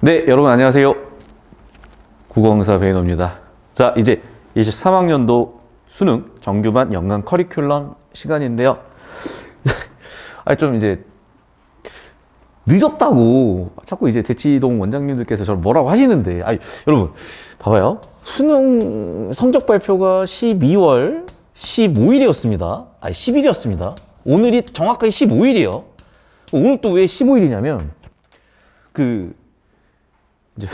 네, 여러분 안녕하세요. 국어강사 배인호입니다. 자, 이제 23학년도 수능 정규반 연간 커리큘럼 시간인데요. 좀 이제 늦었다고 자꾸 이제 대치동 원장님들께서 저를 뭐라고 하시는데, 여러분 봐봐요. 수능 성적 발표가 12월 15일이었습니다. 10일이었습니다. 오늘이 정확하게 15일이에요. 오늘 또 왜 15일이냐면 이제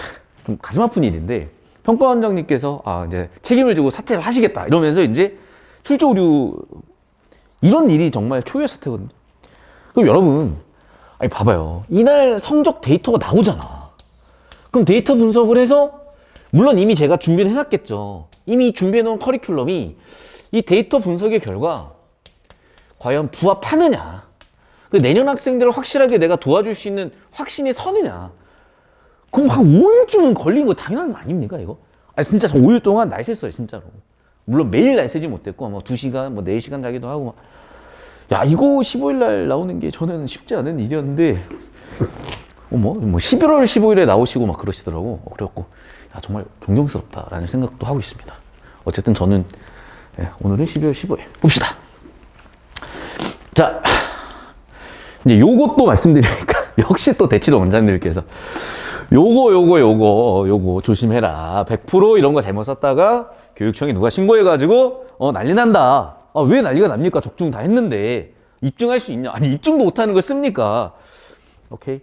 좀 가슴 아픈 일인데, 평가원장님께서 이제 책임을 지고 사퇴를 하시겠다 이러면서 이제 출제 오류, 이런 일이 정말 초유의 사태거든요. 그럼 여러분 봐봐요. 이날 성적 데이터가 나오잖아. 그럼 데이터 분석을 해서, 물론 이미 제가 준비를 해놨겠죠. 이미 준비해놓은 커리큘럼이 이 데이터 분석의 결과 과연 부합하느냐, 내년 학생들을 확실하게 내가 도와줄 수 있는 확신이 서느냐. 그럼 한 5일쯤은 걸린 거 당연한 거 아닙니까, 이거? 진짜 저 5일 동안 날 샜어요, 진짜로. 물론 매일 날 새지 못했고, 2시간, 4시간 자기도 하고, 이거 15일 날 나오는 게 저는 쉽지 않은 일이었는데, 11월 15일에 나오시고 그러시더라고. 그래갖고, 정말 존경스럽다라는 생각도 하고 있습니다. 어쨌든 저는, 오늘은 12월 15일. 봅시다. 자, 이제 요것도 말씀드리니까, 역시 또 대치동 원장님들께서, 요거 조심해라. 100% 이런 거 잘못 썼다가 교육청에 누가 신고해가지고 난리 난다. 왜 난리가 납니까? 적중 다 했는데 입증할 수 있냐? 입증도 못하는 걸 씁니까? 오케이,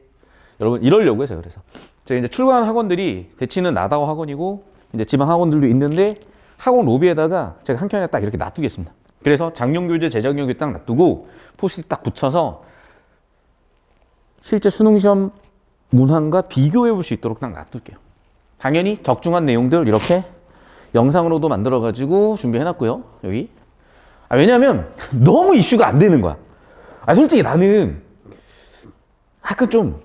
여러분 이러려고 해서. 그래서 제가 이제 출간한 학원들이, 대치는 나다워 학원이고 이제 지방 학원들도 있는데, 학원 로비에다가 제가 한 켠에 딱 이렇게 놔두겠습니다. 그래서 작년교재, 재작년교재 딱 놔두고 포스트잇 딱 붙여서 실제 수능시험 문항과 비교해 볼 수 있도록 딱 놔둘게요. 당연히 적중한 내용들 이렇게 영상으로도 만들어 가지고 준비해 놨고요. 여기. 왜냐면 너무 이슈가 안 되는 거야. 솔직히 나는 약간 좀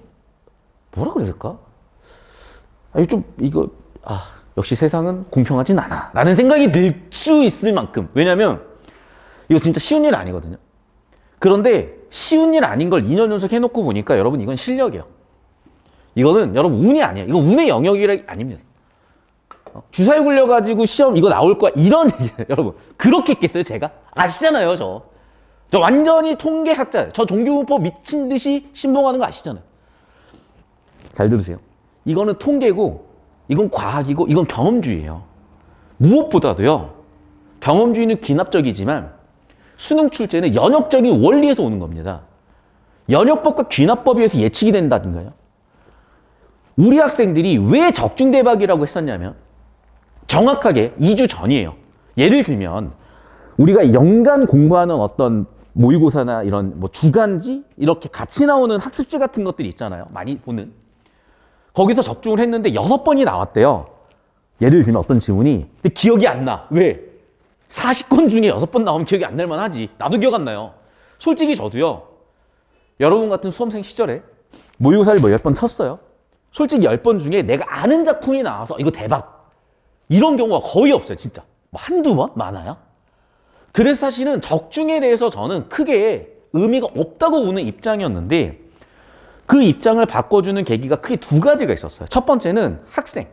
뭐라 그래야 될까? 역시 세상은 공평하진 않아 라는 생각이 들 수 있을 만큼. 왜냐면 이거 진짜 쉬운 일 아니거든요. 그런데 쉬운 일 아닌 걸 2년 연속 해놓고 보니까, 여러분 이건 실력이에요. 이거는 여러분 운이 아니야. 이거 운의 영역이 아닙니다. 주사위 굴려가지고 시험 이거 나올 거야, 이런 얘기예요. 여러분 그렇게 했겠어요? 제가? 아시잖아요. 저 완전히 통계학자예요. 저 종교분법 미친 듯이 신봉하는 거 아시잖아요. 잘 들으세요. 이거는 통계고, 이건 과학이고, 이건 경험주의예요. 무엇보다도요, 경험주의는 귀납적이지만 수능 출제는 연역적인 원리에서 오는 겁니다. 연역법과 귀납법에 의해서 예측이 된다든가요. 우리 학생들이 왜 적중대박이라고 했었냐면, 정확하게 2주 전이에요. 예를 들면 우리가 연간 공부하는 어떤 모의고사나 이런 주간지 이렇게 같이 나오는 학습지 같은 것들이 있잖아요. 많이 보는. 거기서 적중을 했는데 6번이 나왔대요. 예를 들면 어떤 지문이. 근데 기억이 안 나. 왜? 40건 중에 6번 나오면 기억이 안 날 만하지. 나도 기억 안 나요. 솔직히 저도요, 여러분 같은 수험생 시절에 모의고사를 10번 쳤어요. 솔직히 10번 중에 내가 아는 작품이 나와서 이거 대박, 이런 경우가 거의 없어요. 진짜 한두 번? 많아요. 그래서 사실은 적중에 대해서 저는 크게 의미가 없다고 보는 입장이었는데, 그 입장을 바꿔주는 계기가 크게 2가지가 있었어요. 첫 번째는 학생.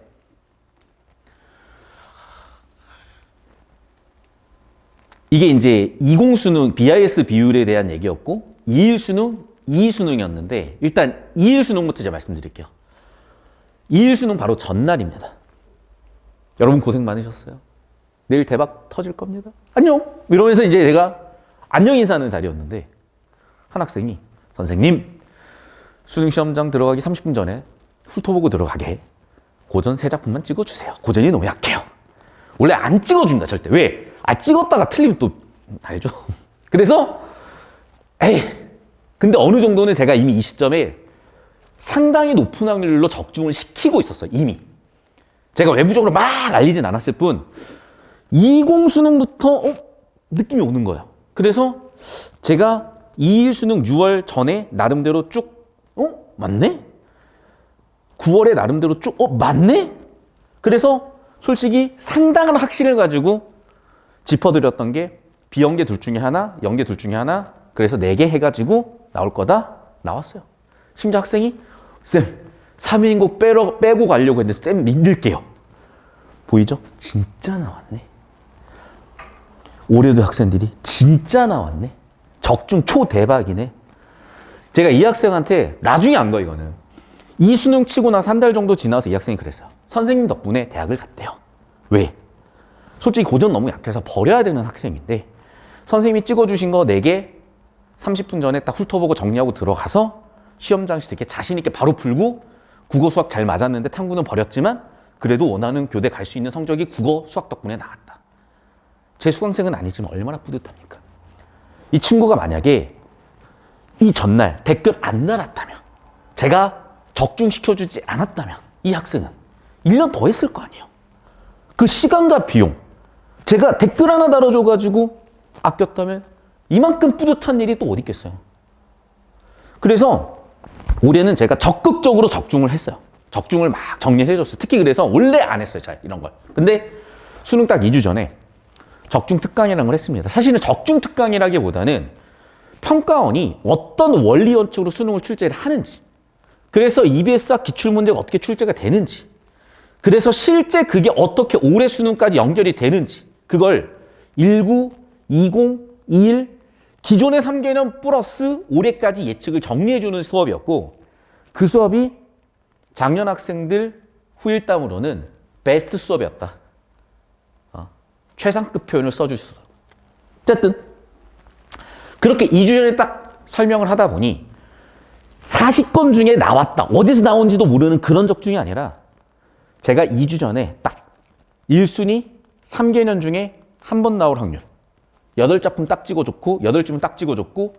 이게 이제 20수능 BIS 비율에 대한 얘기였고, 21수능 2수능이었는데, 일단 21수능부터 제가 말씀드릴게요. 2일 수능 바로 전날입니다. 여러분 고생 많으셨어요. 내일 대박 터질 겁니다. 안녕! 이러면서 이제 제가 안녕 인사하는 자리였는데, 한 학생이, 선생님, 수능시험장 들어가기 30분 전에 훑어보고 들어가게 고전 3작품만 찍어주세요. 고전이 너무 약해요. 원래 안 찍어준다, 절대. 왜? 찍었다가 틀리면 또 알죠? 그래서 근데 어느 정도는 제가 이미 이 시점에 상당히 높은 확률로 적중을 시키고 있었어요. 이미 제가 외부적으로 막 알리진 않았을 뿐, 20수능부터 느낌이 오는 거예요. 그래서 제가 2일 수능 6월 전에 나름대로 쭉 맞네? 9월에 나름대로 쭉 맞네? 그래서 솔직히 상당한 확신을 가지고 짚어드렸던 게, 비연계 둘 중에 하나, 연계 둘 중에 하나, 그래서 4개 해가지고 나올 거다. 나왔어요. 심지어 학생이 쌤, 3인국 빼고 가려고 했는데 쌤 믿을게요. 보이죠? 진짜 나왔네. 올해도 학생들이 진짜 나왔네. 적중 초대박이네. 제가 이 학생한테 나중에 안 거 이거는. 이 수능 치고 나서 한 달 정도 지나서 이 학생이 그랬어요. 선생님 덕분에 대학을 갔대요. 왜? 솔직히 고전 너무 약해서 버려야 되는 학생인데 선생님이 찍어주신 거 4개 30분 전에 딱 훑어보고 정리하고 들어가서 시험장에서 되게 자신 있게 바로 풀고 국어 수학 잘 맞았는데 탐구는 버렸지만 그래도 원하는 교대 갈 수 있는 성적이 국어 수학 덕분에 나왔다. 제 수강생은 아니지만 얼마나 뿌듯합니까? 이 친구가 만약에 이 전날 댓글 안 달았다면, 제가 적중시켜주지 않았다면 이 학생은 1년 더 했을 거 아니에요. 그 시간과 비용, 제가 댓글 하나 달아줘가지고 아꼈다면 이만큼 뿌듯한 일이 또 어디 있겠어요. 그래서 올해는 제가 적극적으로 적중을 했어요. 적중을 막 정리를 해줬어요. 특히 그래서 원래 안 했어요, 잘 이런 걸. 근데 수능 딱 2주 전에 적중 특강이라는 걸 했습니다. 사실은 적중 특강이라기보다는 평가원이 어떤 원리 원칙으로 수능을 출제를 하는지, 그래서 EBS와 기출문제가 어떻게 출제가 되는지, 그래서 실제 그게 어떻게 올해 수능까지 연결이 되는지, 그걸 19, 20, 21 기존의 3개년 플러스 올해까지 예측을 정리해주는 수업이었고, 그 수업이 작년 학생들 후일담으로는 베스트 수업이었다. 최상급 표현을 써주셨어요. 어쨌든 그렇게 2주 전에 딱 설명을 하다 보니 40건 중에 나왔다. 어디서 나온지도 모르는 그런 적중이 아니라 제가 2주 전에 딱 1순위 3개년 중에 한 번 나올 확률 8작품 딱 찍어줬고 8지문 딱 찍어줬고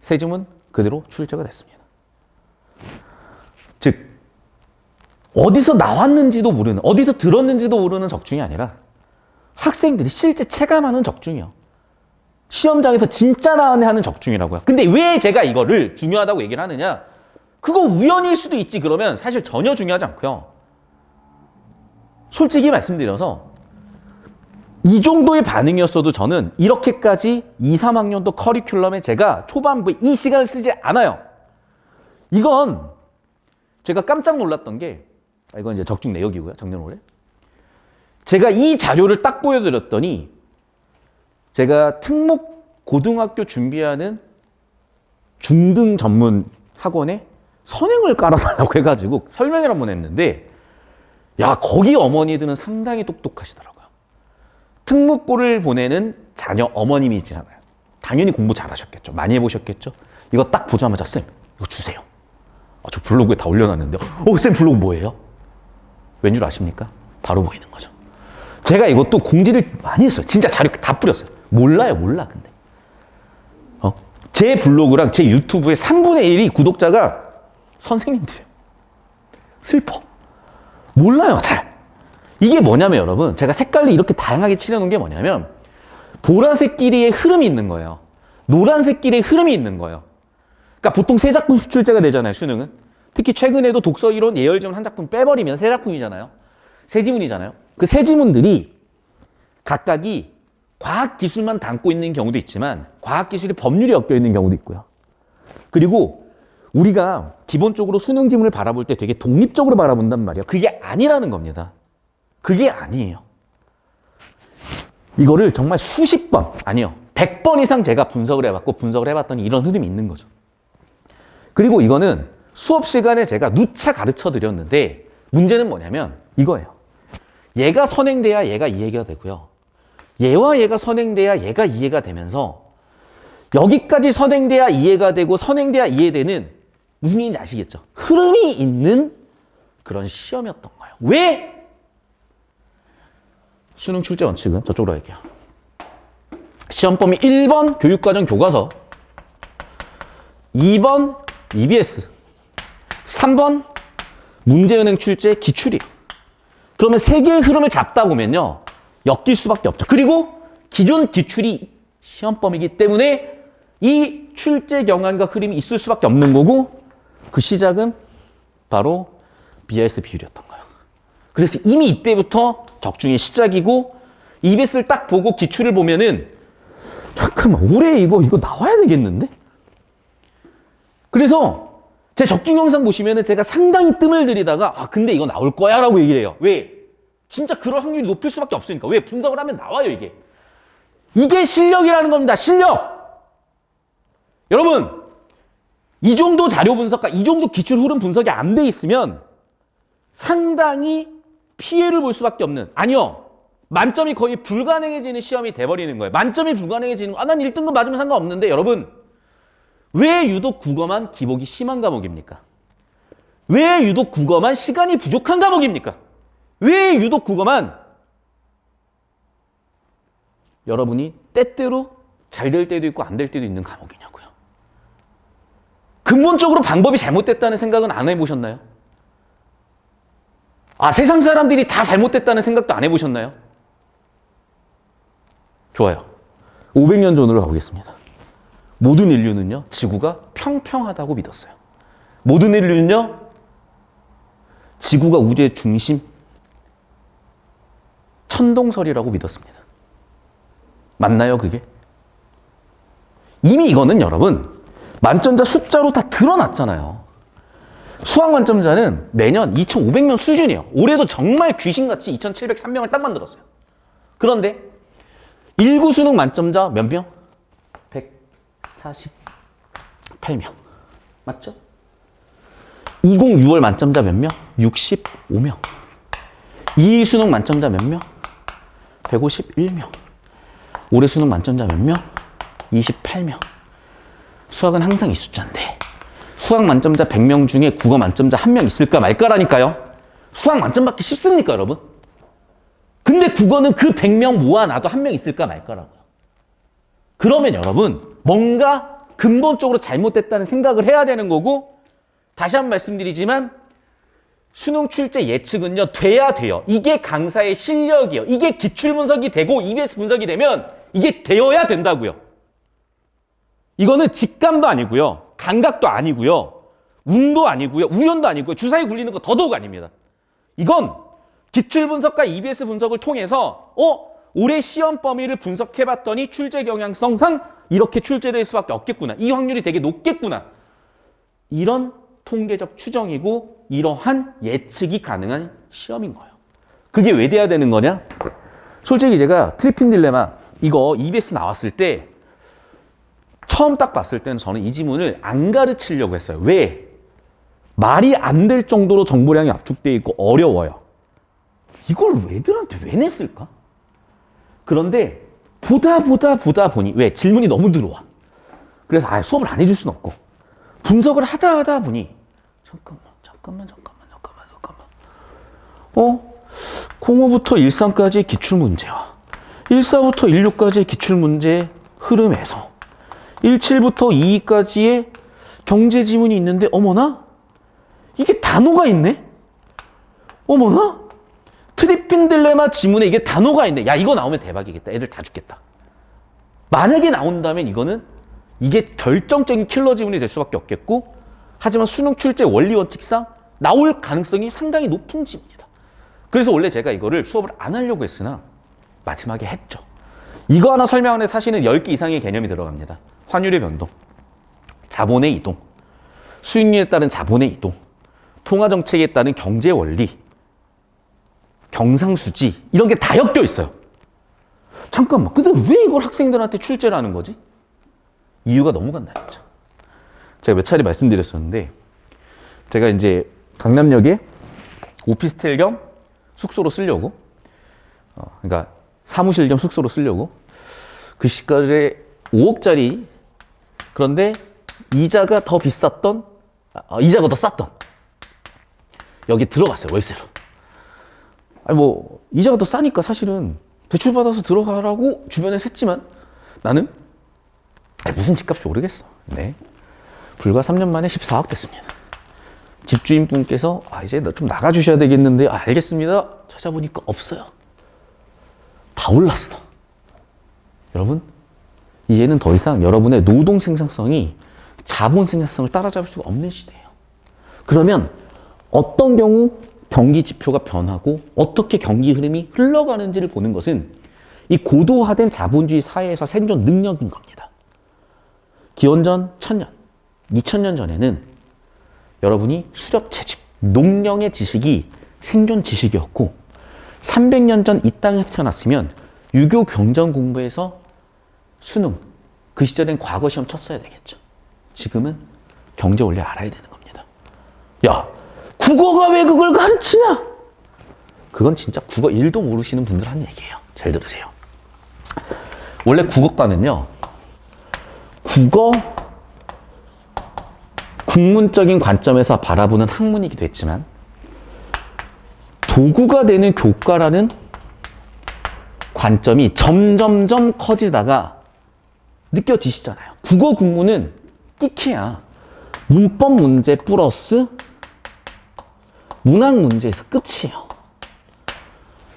3지문 그대로 출제가 됐습니다. 즉 어디서 나왔는지도 모르는, 어디서 들었는지도 모르는 적중이 아니라 학생들이 실제 체감하는 적중이요. 시험장에서 진짜 나왔네 하는 적중이라고요. 근데 왜 제가 이거를 중요하다고 얘기를 하느냐? 그거 우연일 수도 있지 그러면 사실 전혀 중요하지 않고요. 솔직히 말씀드려서 이 정도의 반응이었어도 저는 이렇게까지 2, 3학년도 커리큘럼에 제가 초반부에 이 시간을 쓰지 않아요. 이건 제가 깜짝 놀랐던 게, 이건 이제 적중 내역이고요. 작년 올해. 제가 이 자료를 딱 보여드렸더니 제가 특목 고등학교 준비하는 중등 전문 학원에 선행을 깔아달라고 해가지고 설명을 한번 했는데, 야, 거기 어머니들은 상당히 똑똑하시더라고요. 특목고를 보내는 자녀 어머님이시잖아요. 당연히 공부 잘하셨겠죠. 많이 해보셨겠죠. 이거 딱 보자마자 쌤, 이거 주세요. 저 블로그에 다 올려놨는데, 쌤 블로그 뭐예요? 왠 줄 아십니까? 바로 보이는 거죠. 제가 이것도 공지를 많이 했어요. 진짜 자료 다 뿌렸어요. 몰라 근데. 제 블로그랑 제 유튜브의 3분의 1이 구독자가 선생님들이에요. 슬퍼. 몰라요, 잘. 이게 뭐냐면 여러분, 제가 색깔을 이렇게 다양하게 칠해놓은 게 뭐냐면 보라색끼리의 흐름이 있는 거예요. 노란색끼리의 흐름이 있는 거예요. 그러니까 보통 3작품 출제가 되잖아요, 수능은. 특히 최근에도 독서 이론, 예열지문 한 작품 빼버리면 3작품이잖아요. 3지문이잖아요. 그 3지문들이 각각이 과학기술만 담고 있는 경우도 있지만 과학기술이 법률이 엮여 있는 경우도 있고요. 그리고 우리가 기본적으로 수능 지문을 바라볼 때 되게 독립적으로 바라본단 말이에요. 그게 아니라는 겁니다. 그게 아니에요. 이거를 정말 수십 번, 아니요, 100번 이상 제가 분석을 해봤고 분석을 해봤더니 이런 흐름이 있는 거죠. 그리고 이거는 수업 시간에 제가 누차 가르쳐 드렸는데 문제는 뭐냐면 이거예요. 얘가 선행돼야 얘가 이해가 되고요. 얘와 얘가 선행돼야 얘가 이해가 되면서 여기까지 선행돼야 이해가 되고 선행돼야 이해되는, 무슨 얘기인지 아시겠죠? 흐름이 있는 그런 시험이었던 거예요. 왜? 수능 출제 원칙은 저쪽으로 할게요. 시험 범위 1번 교육과정 교과서, 2번 EBS, 3번 문제은행 출제 기출이에요. 그러면 3개의 흐름을 잡다 보면요, 엮일 수밖에 없죠. 그리고 기존 기출이 시험 범위이기 때문에 이 출제 경향과 흐름이 있을 수밖에 없는 거고, 그 시작은 바로 BIS 비율이었던 거예요. 그래서 이미 이때부터 적중의 시작이고, EBS를 딱 보고 기출을 보면은 잠깐만, 올해 이거 나와야 되겠는데? 그래서 제 적중 영상 보시면은 제가 상당히 뜸을 들이다가 아 근데 이거 나올 거야 라고 얘기를 해요. 왜? 진짜 그럴 확률이 높을 수밖에 없으니까. 왜? 분석을 하면 나와요 이게. 이게 실력이라는 겁니다. 실력! 여러분 이 정도 자료 분석과 이 정도 기출 흐름 분석이 안 돼 있으면 상당히 피해를 볼 수밖에 없는, 아니요, 만점이 거의 불가능해지는 시험이 돼버리는 거예요. 만점이 불가능해지는 거. 아, 난 1등급 맞으면 상관없는데. 여러분 왜 유독 국어만 기복이 심한 과목입니까? 왜 유독 국어만 시간이 부족한 과목입니까? 왜 유독 국어만 여러분이 때때로 잘 될 때도 있고 안 될 때도 있는 과목이냐고요. 근본적으로 방법이 잘못됐다는 생각은 안 해보셨나요? 아, 세상 사람들이 다 잘못됐다는 생각도 안 해보셨나요? 좋아요. 500년 전으로 가보겠습니다. 모든 인류는요, 지구가 평평하다고 믿었어요. 모든 인류는요, 지구가 우주의 중심, 천동설이라고 믿었습니다. 맞나요, 그게? 이미 이거는 여러분, 만점자 숫자로 다 드러났잖아요. 수학 만점자는 매년 2,500명 수준이에요. 올해도 정말 귀신같이 2,703명을 딱 만들었어요. 그런데 1구 수능 만점자 몇 명? 148명. 맞죠? 20 6월 만점자 몇 명? 65명. 2일 수능 만점자 몇 명? 151명. 올해 수능 만점자 몇 명? 28명. 수학은 항상 이 숫자인데 수학 만점자 100명 중에 국어 만점자 1명 있을까 말까라니까요. 수학 만점 받기 쉽습니까, 여러분? 근데 국어는 그 100명 모아놔도 1명 있을까 말까라고요. 그러면 여러분 뭔가 근본적으로 잘못됐다는 생각을 해야 되는 거고, 다시 한번 말씀드리지만 수능 출제 예측은요, 돼야 돼요. 이게 강사의 실력이에요. 이게 기출 분석이 되고 EBS 분석이 되면 이게 되어야 된다고요. 이거는 직감도 아니고요, 감각도 아니고요, 운도 아니고요, 우연도 아니고요, 주사위 굴리는 거 더더욱 아닙니다. 이건 기출 분석과 EBS 분석을 통해서 올해 시험 범위를 분석해봤더니 출제 경향성상 이렇게 출제될 수밖에 없겠구나, 이 확률이 되게 높겠구나, 이런 통계적 추정이고 이러한 예측이 가능한 시험인 거예요. 그게 왜 돼야 되는 거냐? 솔직히 제가 트리핀 딜레마 이거 EBS 나왔을 때 처음 딱 봤을 때는 저는 이 지문을 안 가르치려고 했어요. 왜? 말이 안 될 정도로 정보량이 압축되어 있고 어려워요. 이걸 애들한테 왜 냈을까? 그런데 보다 보니, 왜? 질문이 너무 들어와. 그래서 수업을 안 해줄 수는 없고 분석을 하다 보니 잠깐만 05부터 13까지의 기출문제와 14부터 16까지의 기출문제 흐름에서 17부터 22까지의 경제 지문이 있는데 어머나? 이게 단어가 있네? 어머나? 트리핀 딜레마 지문에 이게 단어가 있네. 야, 이거 나오면 대박이겠다. 애들 다 죽겠다. 만약에 나온다면 이거는 이게 결정적인 킬러 지문이 될 수밖에 없겠고, 하지만 수능 출제 원리 원칙상 나올 가능성이 상당히 높은 지문이다. 그래서 원래 제가 이거를 수업을 안 하려고 했으나 마지막에 했죠. 이거 하나 설명하는데 사실은 10개 이상의 개념이 들어갑니다. 환율의 변동, 자본의 이동, 수익률에 따른 자본의 이동, 통화정책에 따른 경제 원리, 경상수지, 이런 게 다 엮여 있어요. 잠깐만, 근데 왜 이걸 학생들한테 출제를 하는 거지? 이유가 너무 간단했죠. 제가 몇 차례 말씀드렸었는데, 제가 이제 강남역에 오피스텔 겸 숙소로 쓰려고, 그러니까 사무실 겸 숙소로 쓰려고, 그 시가에 5억짜리, 그런데 이자가 더 비쌌던, 이자가 더 쌌던, 여기 들어갔어요, 월세로. 이자가 더 싸니까 사실은 대출받아서 들어가라고 주변에서 했지만 나는 무슨 집값이 오르겠어. 네. 불과 3년 만에 14억 됐습니다. 집주인분께서 이제 좀 나가주셔야 되겠는데, 알겠습니다. 찾아보니까 없어요. 다 올랐어. 여러분, 이제는 더 이상 여러분의 노동 생산성이 자본 생산성을 따라잡을 수가 없는 시대예요. 그러면 어떤 경우 경기 지표가 변하고 어떻게 경기 흐름이 흘러가는지를 보는 것은 이 고도화된 자본주의 사회에서 생존 능력인 겁니다. 기원전 1000년, 2000년 전에는 여러분이 수렵 채집, 농령의 지식이 생존 지식이었고 300년 전 이 땅에서 태어났으면 유교 경전 공부에서 수능, 그 시절엔 과거 시험 쳤어야 되겠죠. 지금은 경제 원래 알아야 되는 겁니다. 야, 국어가 왜 그걸 가르치냐? 그건 진짜 국어 1도 모르시는 분들 한 얘기예요. 잘 들으세요. 원래 국어과는요, 국어 국문적인 관점에서 바라보는 학문이기도 했지만 도구가 되는 교과라는 관점이 점점점 커지다가 느껴지시잖아요. 국어 국문은 끼케야. 문법 문제 플러스 문학 문제에서 끝이에요.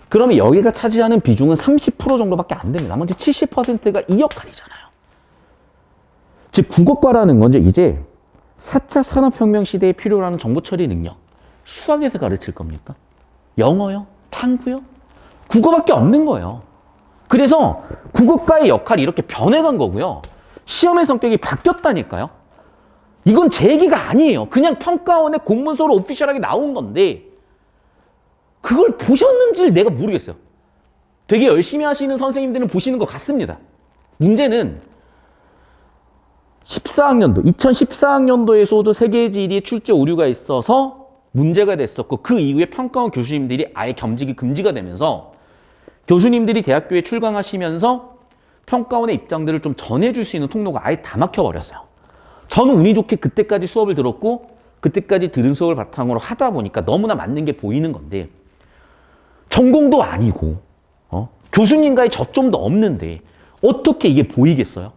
그러면 여기가 차지하는 비중은 30% 정도밖에 안 됩니다. 나머지 70%가 이 역할이잖아요. 즉 국어과라는 건 이제 4차 산업혁명 시대에 필요로 하는 정보처리 능력, 수학에서 가르칠 겁니까? 영어요? 탐구요? 국어밖에 없는 거예요. 그래서 국어과의 역할이 이렇게 변해간 거고요. 시험의 성격이 바뀌었다니까요. 이건 제 얘기가 아니에요. 그냥 평가원의 공문서로 오피셜하게 나온 건데 그걸 보셨는지를 내가 모르겠어요. 되게 열심히 하시는 선생님들은 보시는 것 같습니다. 문제는 14학년도, 2014학년도에서도 세계지리에 출제 오류가 있어서 문제가 됐었고 그 이후에 평가원 교수님들이 아예 겸직이 금지가 되면서 교수님들이 대학교에 출강하시면서 평가원의 입장들을 좀 전해줄 수 있는 통로가 아예 다 막혀버렸어요. 저는 운이 좋게 그때까지 수업을 들었고 그때까지 들은 수업을 바탕으로 하다 보니까 너무나 맞는 게 보이는 건데 전공도 아니고 교수님과의 저점도 없는데 어떻게 이게 보이겠어요?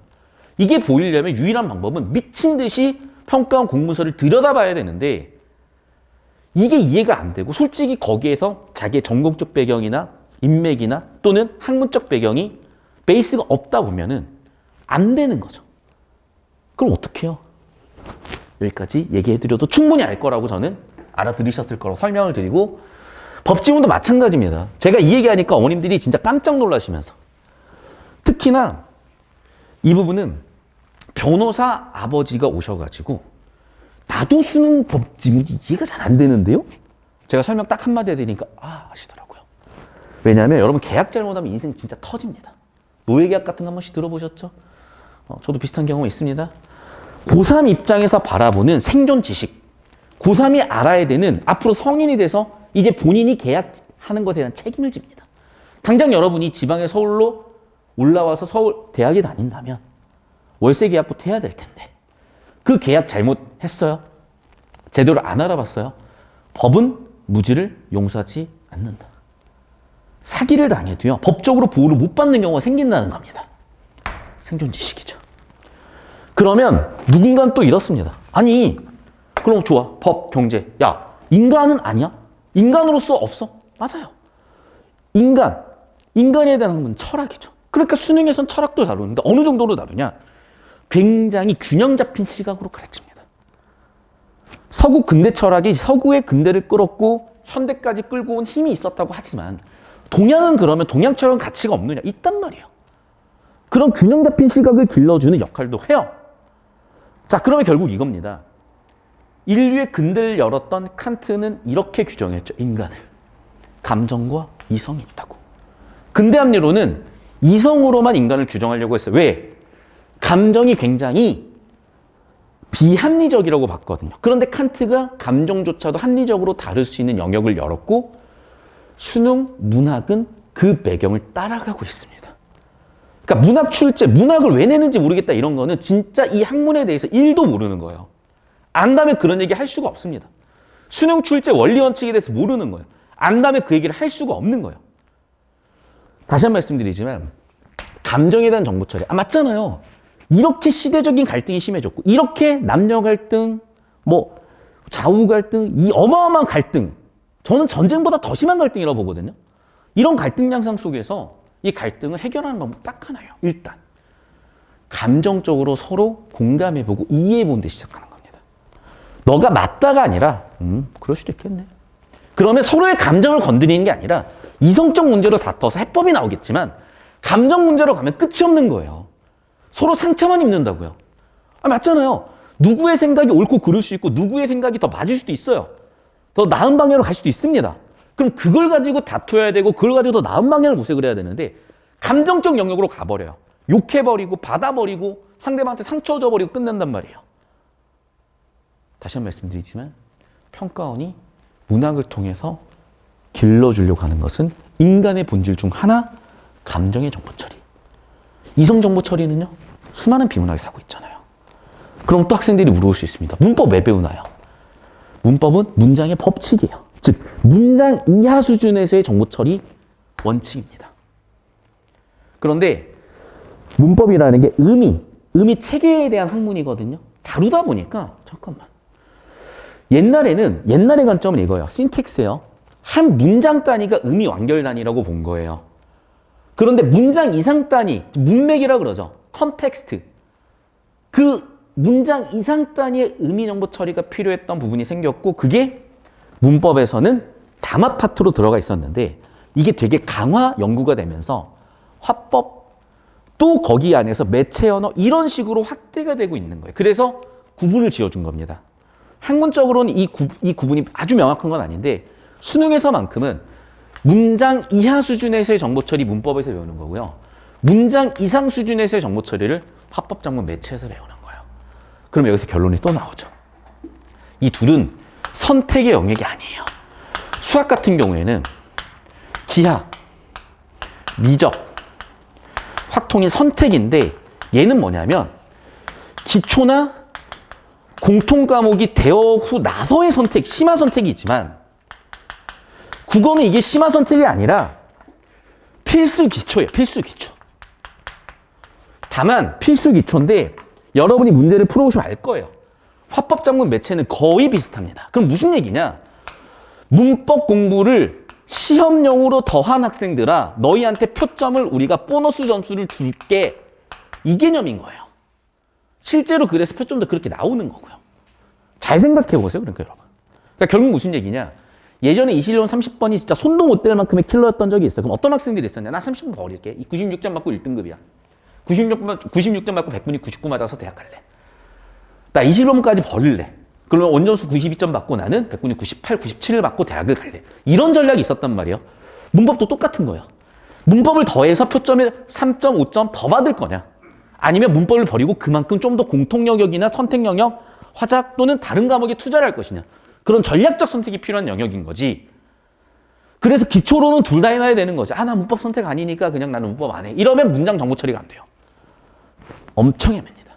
이게 보이려면 유일한 방법은 미친 듯이 평가원 공문서를 들여다봐야 되는데 이게 이해가 안 되고 솔직히 거기에서 자기의 전공적 배경이나 인맥이나 또는 학문적 배경이 베이스가 없다 보면은 안 되는 거죠. 그럼 어떻게 해요? 여기까지 얘기해드려도 충분히 알 거라고 저는 알아들으셨을 거라고 설명을 드리고 법지문도 마찬가지입니다. 제가 이 얘기하니까 어머님들이 진짜 깜짝 놀라시면서 특히나 이 부분은 변호사 아버지가 오셔가지고 나도 수능 법지문이 이해가 잘 안 되는데요? 제가 설명 딱 한마디 해드리니까 하시더라고요. 왜냐하면 여러분 계약 잘못하면 인생 진짜 터집니다. 노예계약 같은 거 한 번씩 들어보셨죠? 저도 비슷한 경우가 있습니다. 고3 입장에서 바라보는 생존 지식, 고3이 알아야 되는 앞으로 성인이 돼서 이제 본인이 계약하는 것에 대한 책임을 집니다. 당장 여러분이 지방에 서울로 올라와서 서울 대학에 다닌다면 월세 계약부터 해야 될 텐데 그 계약 잘못했어요? 제대로 안 알아봤어요? 법은 무지를 용서하지 않는다. 사기를 당해도요 법적으로 보호를 못 받는 경우가 생긴다는 겁니다. 생존 지식이죠. 그러면 누군가는 또 이렇습니다. 아니 그럼 좋아 법, 경제 야 인간은 아니야? 인간으로서 없어? 맞아요. 인간에 대한 건 철학이죠. 그러니까 수능에선 철학도 다루는데 어느 정도로 다루냐? 굉장히 균형 잡힌 시각으로 가르칩니다. 서구 근대 철학이 서구의 근대를 끌었고 현대까지 끌고 온 힘이 있었다고 하지만 동양은 그러면 동양처럼 가치가 없느냐? 있단 말이에요. 그런 균형 잡힌 시각을 길러주는 역할도 해요. 자, 그러면 결국 이겁니다. 인류의 근대를 열었던 칸트는 이렇게 규정했죠. 인간을. 감정과 이성이 있다고. 근대 합리론은 이성으로만 인간을 규정하려고 했어요. 왜? 감정이 굉장히 비합리적이라고 봤거든요. 그런데 칸트가 감정조차도 합리적으로 다룰 수 있는 영역을 열었고 수능, 문학은 그 배경을 따라가고 있습니다. 그러니까 문학 출제, 문학을 왜 내는지 모르겠다 이런 거는 진짜 이 학문에 대해서 1도 모르는 거예요. 안다면 그런 얘기 할 수가 없습니다. 수능 출제 원리 원칙에 대해서 모르는 거예요. 안다면 그 얘기를 할 수가 없는 거예요. 다시 한 번 말씀드리지만 감정에 대한 정보 처리. 맞잖아요. 이렇게 시대적인 갈등이 심해졌고 이렇게 남녀 갈등, 뭐 좌우 갈등, 이 어마어마한 갈등. 저는 전쟁보다 더 심한 갈등이라고 보거든요. 이런 갈등 양상 속에서 이 갈등을 해결하는 방법 딱 하나예요. 일단 감정적으로 서로 공감해보고 이해해보는 데 시작하는 겁니다. 너가 맞다가 아니라 그럴 수도 있겠네. 그러면 서로의 감정을 건드리는 게 아니라 이성적 문제로 다퉈서 해법이 나오겠지만 감정 문제로 가면 끝이 없는 거예요. 서로 상처만 입는다고요. 맞잖아요. 누구의 생각이 옳고 그를 수 있고 누구의 생각이 더 맞을 수도 있어요. 더 나은 방향으로 갈 수도 있습니다. 그럼 그걸 가지고 다투어야 되고 그걸 가지고 더 나은 방향을 모색을 해야 되는데 감정적 영역으로 가버려요. 욕해버리고 받아버리고 상대방한테 상처 줘버리고 끝낸단 말이에요. 다시 한 번 말씀드리지만 평가원이 문학을 통해서 길러주려고 하는 것은 인간의 본질 중 하나, 감정의 정보 처리. 이성 정보 처리는요, 수많은 비문학이 사고 있잖아요. 그럼 또 학생들이 물어볼 수 있습니다. 문법 왜 배우나요? 문법은 문장의 법칙이에요. 즉, 문장 이하 수준에서의 정보 처리 원칙입니다. 그런데 문법이라는 게 의미 체계에 대한 학문이거든요. 다루다 보니까 잠깐만. 옛날의 관점은 이거예요. 신텍스예요. 한 문장 단위가 의미 완결 단위라고 본 거예요. 그런데 문장 이상 단위, 문맥이라고 그러죠. 컨텍스트. 그 문장 이상 단위의 의미 정보 처리가 필요했던 부분이 생겼고 그게 문법에서는 담화 파트로 들어가 있었는데 이게 되게 강화 연구가 되면서 화법 또 거기 안에서 매체 언어 이런 식으로 확대가 되고 있는 거예요. 그래서 구분을 지어준 겁니다. 학문적으로는 이 구분이 아주 명확한 건 아닌데 수능에서만큼은 문장 이하 수준에서의 정보 처리 문법에서 배우는 거고요. 문장 이상 수준에서의 정보 처리를 화법 장문 매체에서 배우는 거예요. 그럼 여기서 결론이 또 나오죠. 이 둘은 선택의 영역이 아니에요. 수학 같은 경우에는 기하, 미적, 확통이 선택인데 얘는 뭐냐면 기초나 공통 과목이 대어 후 나서의 선택, 심화 선택이 있지만 국어는 이게 심화 선택이 아니라 필수 기초예요. 필수 기초. 다만 필수 기초인데 여러분이 문제를 풀어보시면 알 거예요. 화법 작문 매체는 거의 비슷합니다. 그럼 무슨 얘기냐? 문법 공부를 시험용으로 더한 학생들아 너희한테 표점을 우리가 보너스 점수를 줄게 이 개념인 거예요. 실제로 그래서 표점도 그렇게 나오는 거고요. 잘 생각해 보세요. 그러니까 여러분. 그러니까 결국 무슨 얘기냐? 예전에 이실론 30번이 진짜 손도 못 댈 만큼의 킬러였던 적이 있어요. 그럼 어떤 학생들이 있었냐? 나 30번 버릴게. 96점 맞고 1등급이야. 96점 맞고 100분이 99 맞아서 대학 갈래. 나 이실론까지 버릴래. 그러면 원전수 92점 받고 나는 100분이 98, 97을 받고 대학을 갈래. 이런 전략이 있었단 말이에요. 문법도 똑같은 거예요. 문법을 더해서 표점을 3.5점 더 받을 거냐? 아니면 문법을 버리고 그만큼 좀 더 공통 영역이나 선택 영역, 화작 또는 다른 과목에 투자를 할 것이냐. 그런 전략적 선택이 필요한 영역인 거지. 그래서 기초로는 둘 다 해놔야 되는 거지. 나 문법 선택 아니니까 그냥 나는 문법 안 해. 이러면 문장 정보 처리가 안 돼요. 엄청 애매합니다.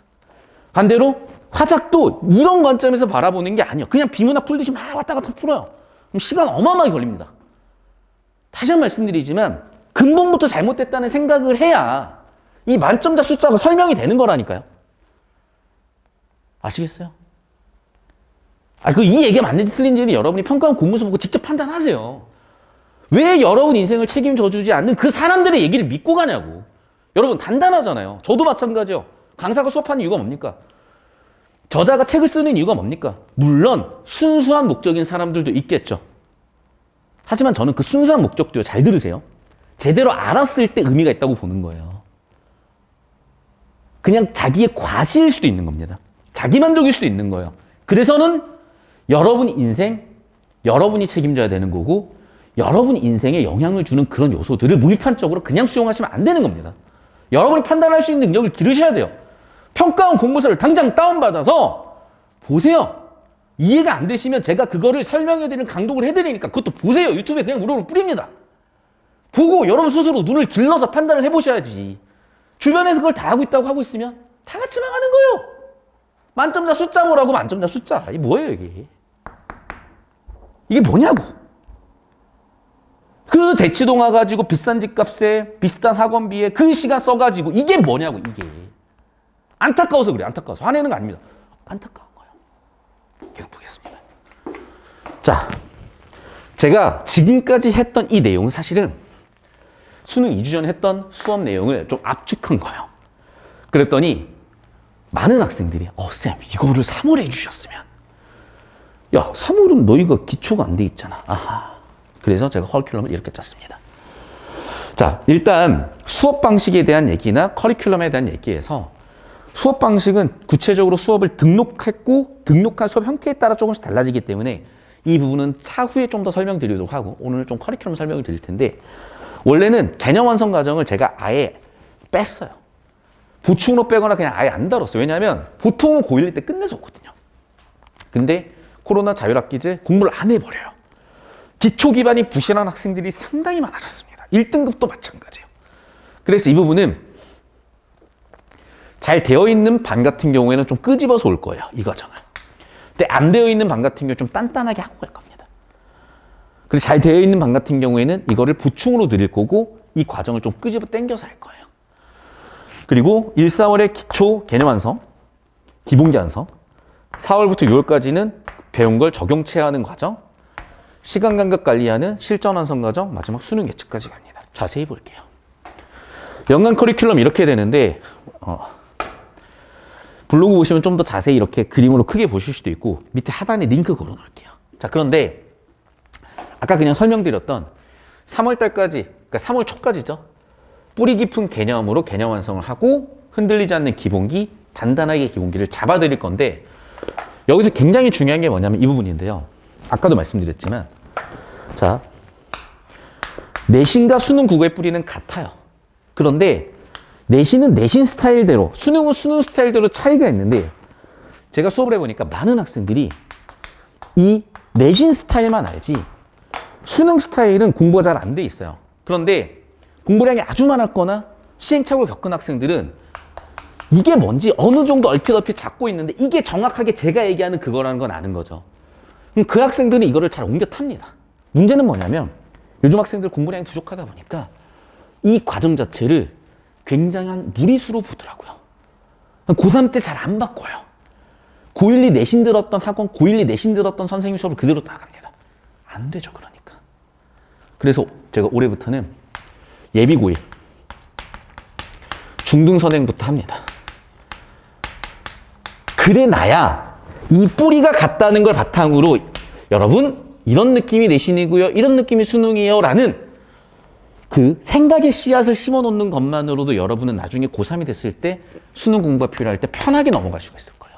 반대로 화작도 이런 관점에서 바라보는 게 아니에요. 그냥 비문학 풀듯이 막 왔다 갔다 풀어요. 그럼 시간 어마어마하게 걸립니다. 다시 한 번 말씀드리지만 근본부터 잘못됐다는 생각을 해야 이 만점자 숫자가 설명이 되는 거라니까요. 아시겠어요? 이 얘기가 맞는지 틀린지는 여러분이 평가원 공문서 보고 직접 판단하세요. 왜 여러분 인생을 책임져 주지 않는 그 사람들의 얘기를 믿고 가냐고. 여러분 단단하잖아요. 저도 마찬가지요. 강사가 수업하는 이유가 뭡니까? 저자가 책을 쓰는 이유가 뭡니까? 물론 순수한 목적인 사람들도 있겠죠. 하지만 저는 그 순수한 목적도요. 잘 들으세요. 제대로 알았을 때 의미가 있다고 보는 거예요. 그냥 자기의 과시일 수도 있는 겁니다. 자기만족일 수도 있는 거예요. 그래서는 여러분 인생, 여러분이 책임져야 되는 거고 여러분 인생에 영향을 주는 그런 요소들을 무비판적으로 그냥 수용하시면 안 되는 겁니다. 여러분이 판단할 수 있는 능력을 기르셔야 돼요. 평가원 공부서를 당장 다운받아서 보세요. 이해가 안 되시면 제가 그거를 설명해드리는 강독을 해드리니까 그것도 보세요. 유튜브에 그냥 우르르 뿌립니다. 보고 여러분 스스로 눈을 길러서 판단을 해보셔야지. 주변에서 그걸 다 하고 있다고 하고 있으면 다 같이 망하는 거예요. 만점자 숫자 뭐라고 만점자 숫자. 이게 뭐예요 이게. 이게 뭐냐고. 그 대치동화 가지고 비싼 집값에 비싼 학원비에 그 시간 써가지고 이게 뭐냐고 이게. 안타까워서 그래요. 안타까워서. 화내는 거 아닙니다. 안타까운 거예요. 계속 보겠습니다. 자, 제가 지금까지 했던 이 내용은 사실은 수능 2주 전에 했던 수업 내용을 좀 압축한 거예요. 그랬더니 많은 학생들이 쌤 이거를 3월 해주셨으면 야 3월은 너희가 기초가 안 돼 있잖아. 아하. 그래서 제가 커리큘럼을 이렇게 짰습니다. 자, 일단 수업 방식에 대한 얘기나 커리큘럼에 대한 얘기에서 수업 방식은 구체적으로 수업을 등록했고 등록한 수업 형태에 따라 조금씩 달라지기 때문에 이 부분은 차후에 좀 더 설명드리도록 하고 오늘 좀 커리큘럼 설명을 드릴 텐데 원래는 개념 완성 과정을 제가 아예 뺐어요. 보충으로 빼거나 그냥 아예 안 다뤘어요. 왜냐하면 보통은 고1 때 끝내서 오거든요. 근데 코로나 자율학기제 공부를 안 해버려요. 기초 기반이 부실한 학생들이 상당히 많아졌습니다. 1등급도 마찬가지예요. 그래서 이 부분은 잘 되어 있는 반 같은 경우에는 좀 끄집어서 올 거예요. 이 과정을. 근데 안 되어 있는 반 같은 경우 좀 단단하게 하고 갈 겁니다. 그리고 잘 되어 있는 반 같은 경우에는 이거를 보충으로 드릴 거고 이 과정을 좀 끄집어 당겨서 할 거예요. 그리고 1, 4월에 기초 개념 완성, 기본기 완성, 4월부터 6월까지는 배운 걸 적용체하는 과정, 시간 간격 관리하는 실전 완성 과정, 마지막 수능 예측까지 갑니다. 자세히 볼게요. 연간 커리큘럼 이렇게 되는데 블로그 보시면 좀 더 자세히 이렇게 그림으로 크게 보실 수도 있고 밑에 하단에 링크 걸어 놓을게요. 자, 그런데 아까 그냥 설명드렸던 3월 달까지, 그러니까 3월 초까지죠. 뿌리 깊은 개념으로 개념 완성을 하고 흔들리지 않는 기본기, 단단하게 기본기를 잡아드릴 건데 여기서 굉장히 중요한 게 뭐냐면 이 부분인데요. 아까도 말씀드렸지만 자, 내신과 수능 국어의 뿌리는 같아요. 그런데 내신은 내신 스타일대로, 수능은 수능 스타일대로 차이가 있는데 제가 수업을 해보니까 많은 학생들이 이 내신 스타일만 알지 수능 스타일은 공부가 잘 안 돼 있어요. 그런데 공부량이 아주 많았거나 시행착오를 겪은 학생들은 이게 뭔지 어느 정도 얼핏 잡고 있는데 이게 정확하게 제가 얘기하는 그거라는 건 아는 거죠. 그럼 그 학생들은 이거를 잘 옮겨 탑니다. 문제는 뭐냐면 요즘 학생들 공부량이 부족하다 보니까 이 과정 자체를 굉장한 무리수로 보더라고요. 고3 때 잘 안 바꿔요. 고1, 2 내신 들었던 학원, 고1, 2 내신 들었던 선생님 수업을 그대로 따라갑니다. 안 되죠, 그러니까. 그래서 제가 올해부터는 예비 고1, 중등 선행부터 합니다. 그래 놔야 이 뿌리가 같다는 걸 바탕으로 여러분 이런 느낌이 내신이고요, 이런 느낌이 수능이에요 라는 그 생각의 씨앗을 심어놓는 것만으로도 여러분은 나중에 고3이 됐을 때 수능 공부가 필요할 때 편하게 넘어갈 수가 있을 거예요.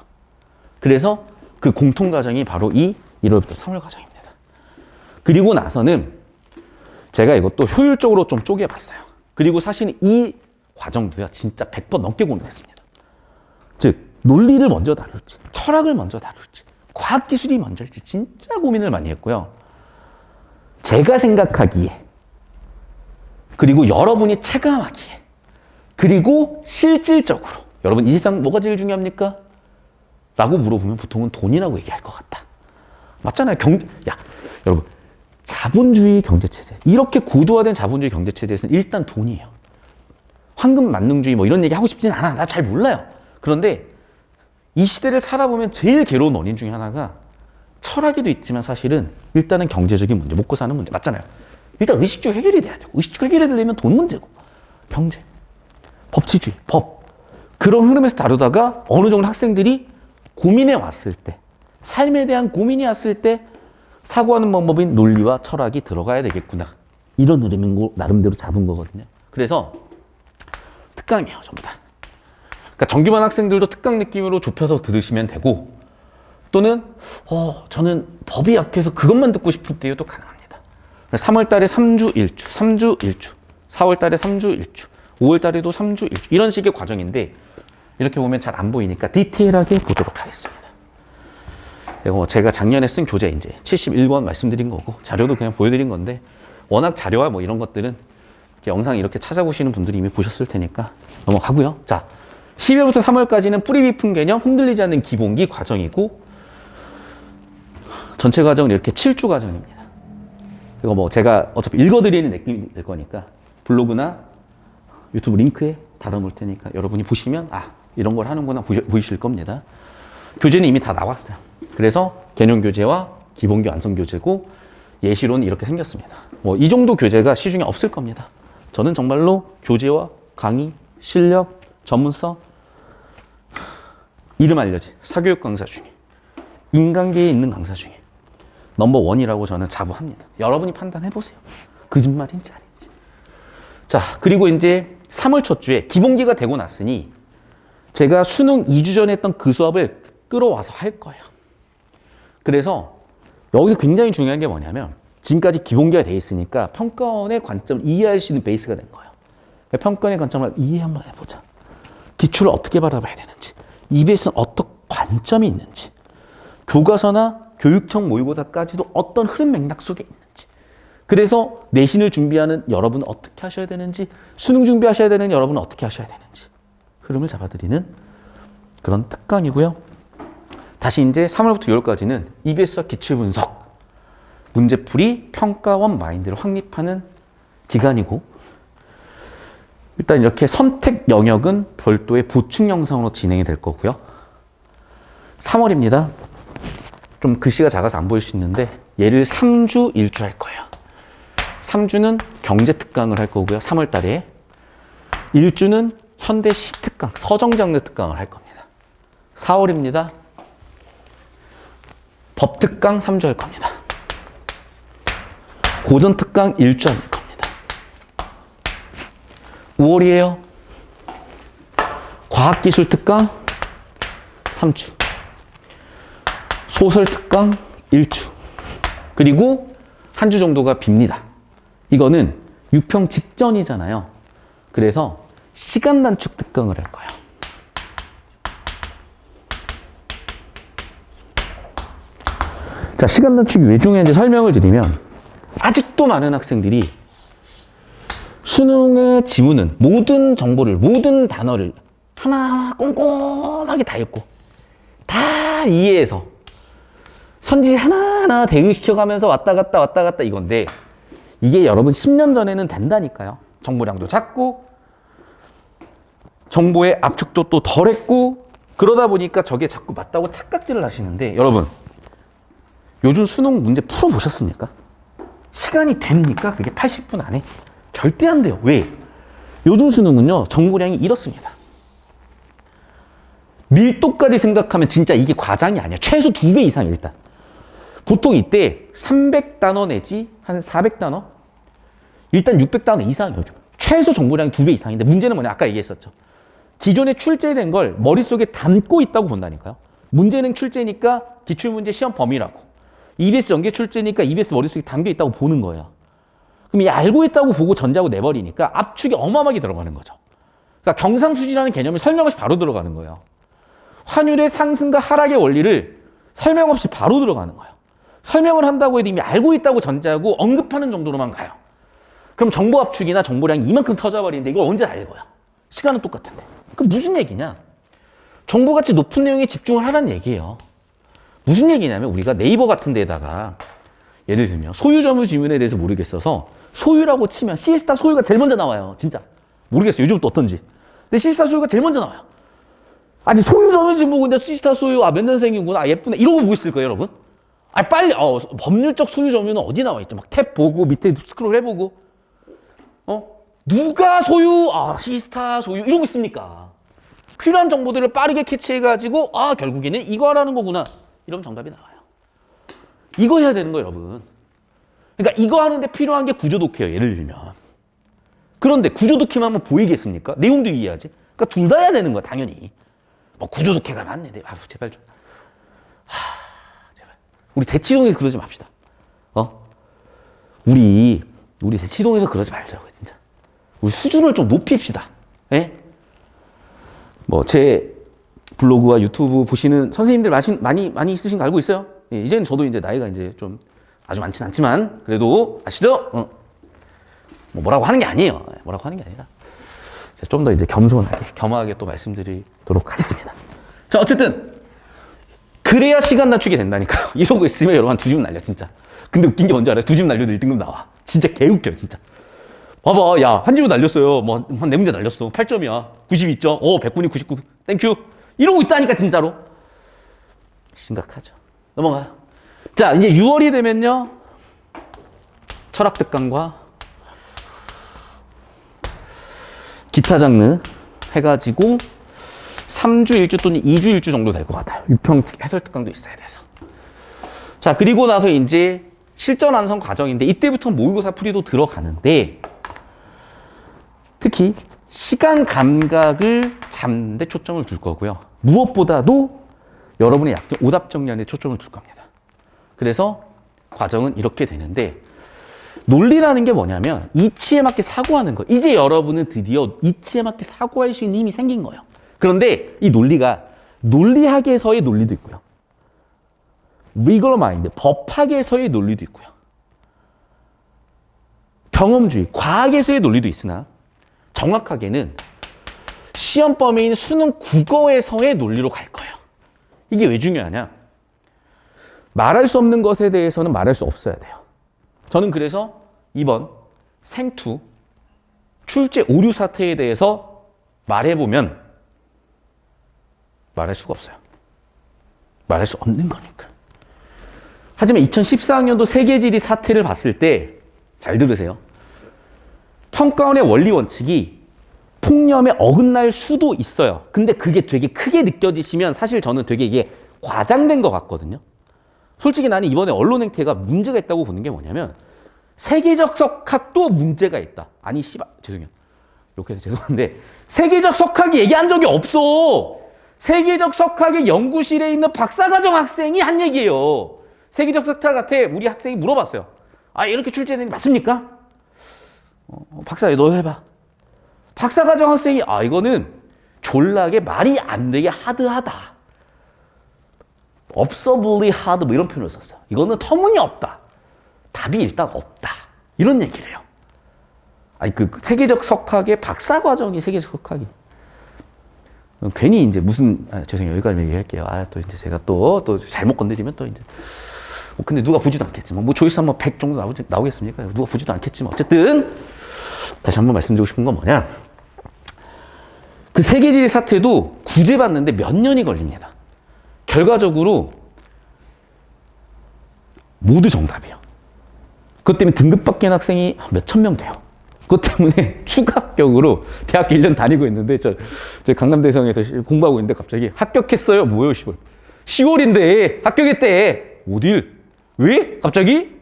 그래서 그 공통 과정이 바로 이 1월부터 3월 과정입니다. 그리고 나서는 제가 이것도 효율적으로 좀 쪼개봤어요. 그리고 사실 이 과정도요, 진짜 100번 넘게 고민했습니다. 즉, 논리를 먼저 다룰지, 철학을 먼저 다룰지, 과학기술이 먼저일지 진짜 고민을 많이 했고요. 제가 생각하기에 그리고 여러분이 체감하기에 그리고 실질적으로 여러분 이 세상 뭐가 제일 중요합니까? 라고 물어보면 보통은 돈이라고 얘기할 것 같다. 맞잖아요. 여러분 자본주의 경제체제, 이렇게 고도화된 자본주의 경제체제에서는 일단 돈이에요. 황금 만능주의 뭐 이런 얘기 하고 싶진 않아. 나 잘 몰라요. 그런데 이 시대를 살아보면 제일 괴로운 원인 중에 하나가 철학에도 있지만 사실은 일단은 경제적인 문제, 먹고 사는 문제. 맞잖아요. 일단 의식주 해결이 돼야 되고, 의식주 해결이 되려면 돈 문제고, 경제, 법치주의, 법. 그런 흐름에서 다루다가 어느 정도 학생들이 고민해 왔을 때, 삶에 대한 고민이 왔을 때 사고하는 방법인 논리와 철학이 들어가야 되겠구나. 이런 흐름인 거 나름대로 잡은 거거든요. 그래서 특강이에요, 전부 다. 그러니까 정규반 학생들도 특강 느낌으로 좁혀서 들으시면 되고, 또는 저는 법이 약해서 그것만 듣고 싶을 때도 가능합니다. 3월 달에 3주 1추, 3주 1추, 4월 달에 3주 1추, 5월 달에도 3주 1추, 이런 식의 과정인데 이렇게 보면 잘 안 보이니까 디테일하게 보도록 하겠습니다. 이거 제가 작년에 쓴 교재 이제 71권 말씀드린 거고 자료도 그냥 보여드린 건데 워낙 자료와 뭐 이런 것들은 영상 이렇게 찾아보시는 분들이 이미 보셨을 테니까 넘어가고요. 자, 12월부터 3월까지는 뿌리 깊은 개념, 흔들리지 않는 기본기 과정이고 전체 과정은 이렇게 7주 과정입니다. 이거 뭐 제가 어차피 읽어드리는 느낌이 될 거니까 블로그나 유튜브 링크에 달아놓을 테니까 여러분이 보시면 이런 걸 하는구나 보이실 겁니다. 교재는 이미 다 나왔어요. 그래서 개념 교재와 기본기 완성 교재고 예시로는 이렇게 생겼습니다. 뭐 이 정도 교재가 시중에 없을 겁니다. 저는 정말로 교재와 강의, 실력, 전문성, 이름 알려진 사교육 강사 중에 인간계에 있는 강사 중에 넘버 원이라고 저는 자부합니다. 여러분이 판단해보세요. 거짓말인지 아닌지. 자, 그리고 이제 3월 첫 주에 기본기가 되고 났으니 제가 수능 2주 전에 했던 그 수업을 끌어와서 할 거예요. 그래서 여기서 굉장히 중요한 게 뭐냐면 지금까지 기본기가 돼 있으니까 평가원의 관점을 이해할 수 있는 베이스가 된 거예요. 평가원의 관점을 이해 한번 해보자. 기출을 어떻게 바라봐야 되는지, EBS는 어떤 관점이 있는지, 교과서나 교육청 모의고사까지도 어떤 흐름 맥락 속에 있는지, 그래서 내신을 준비하는 여러분은 어떻게 하셔야 되는지, 수능 준비하셔야 되는 여러분은 어떻게 하셔야 되는지 흐름을 잡아드리는 그런 특강이고요. 다시 이제 3월부터 6월까지는 EBS와 기출분석, 문제풀이, 평가원 마인드를 확립하는 기간이고, 일단 이렇게 선택 영역은 별도의 보충 영상으로 진행이 될 거고요. 3월입니다. 좀 글씨가 작아서 안 보일 수 있는데 얘를 3주 1주 할 거예요. 3주는 경제 특강을 할 거고요. 3월 달에 1주는 현대 시 특강, 서정 장르 특강을 할 겁니다. 4월입니다. 법 특강 3주 할 겁니다. 고전 특강 1주 할 겁니다. 5월이에요. 과학기술 특강 3주. 소설 특강 1주. 그리고 한 주 정도가 빕니다. 이거는 6평 직전이잖아요. 그래서 시간 단축 특강을 할 거예요. 자, 시간 단축이 왜 중요한지 설명을 드리면 아직도 많은 학생들이 수능의 지문은 모든 정보를, 모든 단어를 하나하나 꼼꼼하게 다 읽고 다 이해해서 선지 하나하나 대응시켜가면서 왔다 갔다 이건데, 이게 여러분 10년 전에는 된다니까요. 정보량도 작고 정보의 압축도 또 덜했고, 그러다 보니까 저게 자꾸 맞다고 착각질을 하시는데, 여러분 요즘 수능 문제 풀어보셨습니까? 시간이 됩니까? 그게 80분 안에? 절대 안 돼요. 왜? 요즘 수능은요, 정보량이 이렇습니다. 밀도까지 생각하면 진짜 이게 과장이 아니야. 최소 2배 이상 일단. 보통 이때 300단어 내지 한 400단어? 일단 600단어 이상 요즘. 최소 정보량이 2배 이상인데, 문제는 뭐냐? 아까 얘기했었죠. 기존에 출제된 걸 머릿속에 담고 있다고 본다니까요. 문제는 출제니까 기출문제 시험 범위라고. EBS 연계 출제니까 EBS 머릿속에 담겨 있다고 보는 거예요. 그럼 이 알고 있다고 보고 전제하고 내버리니까 압축이 어마어마하게 들어가는 거죠. 그러니까 경상수지라는 개념이 설명 없이 바로 들어가는 거예요. 환율의 상승과 하락의 원리를 설명 없이 바로 들어가는 거예요. 설명을 한다고 해도 이미 알고 있다고 전제하고 언급하는 정도로만 가요. 그럼 정보 압축이나 정보량이 이만큼 터져버리는데 이걸 언제 다 읽어요? 시간은 똑같은데. 그럼 무슨 얘기냐? 정보가치 높은 내용에 집중을 하라는 얘기예요. 무슨 얘기냐면, 우리가 네이버 같은 데다가 예를 들면 소유점유 지문에 대해서 모르겠어서 소유라고 치면 시스타 소유가 제일 먼저 나와요. 진짜 모르겠어요. 요즘 또 어떤지. 근데 시스타 소유가 제일 먼저 나와요. 아니, 소유점유 지문 근데 시스타 소유, 아 몇 년생이구나, 아 예쁘네, 이러고 보고 있을 거예요, 여러분. 아 빨리 법률적 소유점유는 어디 나와 있죠? 막 탭 보고 밑에 스크롤 해보고, 누가 소유, 시스타 소유 이러고 있습니까? 필요한 정보들을 빠르게 캐치해가지고 결국에는 이거 하라는 거구나, 이러면 정답이 나와요. 이거 해야 되는 거예요, 여러분. 그러니까 이거 하는데 필요한 게 구조독해요, 예를 들면. 그런데 구조독해만 하면 보이겠습니까? 내용도 이해하지. 그러니까 둘 다 해야 되는 거야, 당연히. 뭐 구조독해가 맞네. 제발 좀. 제발. 우리 대치동에서 그러지 맙시다. 우리 대치동에서 그러지 말자고, 진짜. 우리 수준을 좀 높입시다. 예? 뭐 제 블로그와 유튜브 보시는 선생님들 많이 있으신 거 알고 있어요? 예, 이제는 저도 이제 나이가 이제 좀 아주 많진 않지만 그래도 아시죠? 뭐 뭐라고 하는 게 아니에요. 뭐라고 하는 게 아니라 좀 더 이제 겸허하게 또 말씀드리도록 하겠습니다. 자, 어쨌든 그래야 시간 낮추게 된다니까요. 이러고 있으면 여러분 한 2집 날려, 진짜. 근데 웃긴 게 뭔지 알아요? 2집 날려도 1등급 나와. 진짜 개웃겨요, 진짜. 봐봐, 야, 한 집은 날렸어요. 뭐, 한 4문제 날렸어. 8점이야. 92점. 100분이 99. 땡큐. 이러고 있다니까, 진짜로. 심각하죠. 넘어가요. 자, 이제 6월이 되면요. 철학 특강과 기타 장르 해가지고 3주 1주 또는 2주 1주 정도 될 것 같아요. 6평 해설 특강도 있어야 돼서. 자, 그리고 나서 이제 실전 완성 과정인데, 이때부터 모의고사 풀이도 들어가는데, 특히 시간 감각을 잡는 데 초점을 둘 거고요. 무엇보다도 여러분의 오답 정리하는 데 초점을 둘 겁니다. 그래서 과정은 이렇게 되는데 논리라는 게 뭐냐면 이치에 맞게 사고하는 거. 이제 여러분은 드디어 이치에 맞게 사고할 수 있는 힘이 생긴 거예요. 그런데 이 논리가 논리학에서의 논리도 있고요. 리걸 마인드, 법학에서의 논리도 있고요. 경험주의, 과학에서의 논리도 있으나 정확하게는 시험 범위인 수능 국어에서의 논리로 갈 거예요. 이게 왜 중요하냐? 말할 수 없는 것에 대해서는 말할 수 없어야 돼요. 저는 그래서 이번 생투 출제 오류 사태에 대해서 말해보면 말할 수가 없어요. 말할 수 없는 거니까. 하지만 2014학년도 세계지리 사태를 봤을 때 잘 들으세요. 평가원의 원리 원칙이 통념에 어긋날 수도 있어요. 근데 그게 되게 크게 느껴지시면 사실 저는 되게 이게 과장된 것 같거든요. 솔직히 나는 이번에 언론 행태가 문제가 있다고 보는 게 뭐냐면 세계적 석학도 문제가 있다. 아니 씨발 죄송해요. 욕해서 죄송한데 세계적 석학이 얘기한 적이 없어. 세계적 석학의 연구실에 있는 박사과정 학생이 한 얘기예요. 세계적 석학한테 우리 학생이 물어봤어요. 아 이렇게 출제되는 게 맞습니까? 박사 너 해봐. 박사과정 학생이 아 이거는 졸라게 말이 안 되게 하드하다. absurdly hard 뭐 이런 표현을 썼어요. 이거는 터무니없다. 답이 일단 없다. 이런 얘기를 해요. 아니 그 세계적 석학의 박사과정이 세계적 석학이 괜히 이제 무슨 죄송해요 여기까지 얘기할게요. 또 이제 제가 또 잘못 건드리면 또 이제 근데 누가 보지도 않겠지만 뭐 조회수 한번 100 정도 나오겠습니까? 누가 보지도 않겠지만 어쨌든 다시 한번 말씀드리고 싶은 건 뭐냐? 그 세계지리 사태도 구제받는데 몇 년이 걸립니다. 결과적으로 모두 정답이에요. 그것 때문에 등급 바뀐 학생이 몇천 명 돼요. 그것 때문에 추가 합격으로 대학교 1년 다니고 있는데 저 강남대성에서 공부하고 있는데 갑자기 합격했어요. 뭐예요, 10월? 10월인데 합격했대. 어딜? 왜? 갑자기?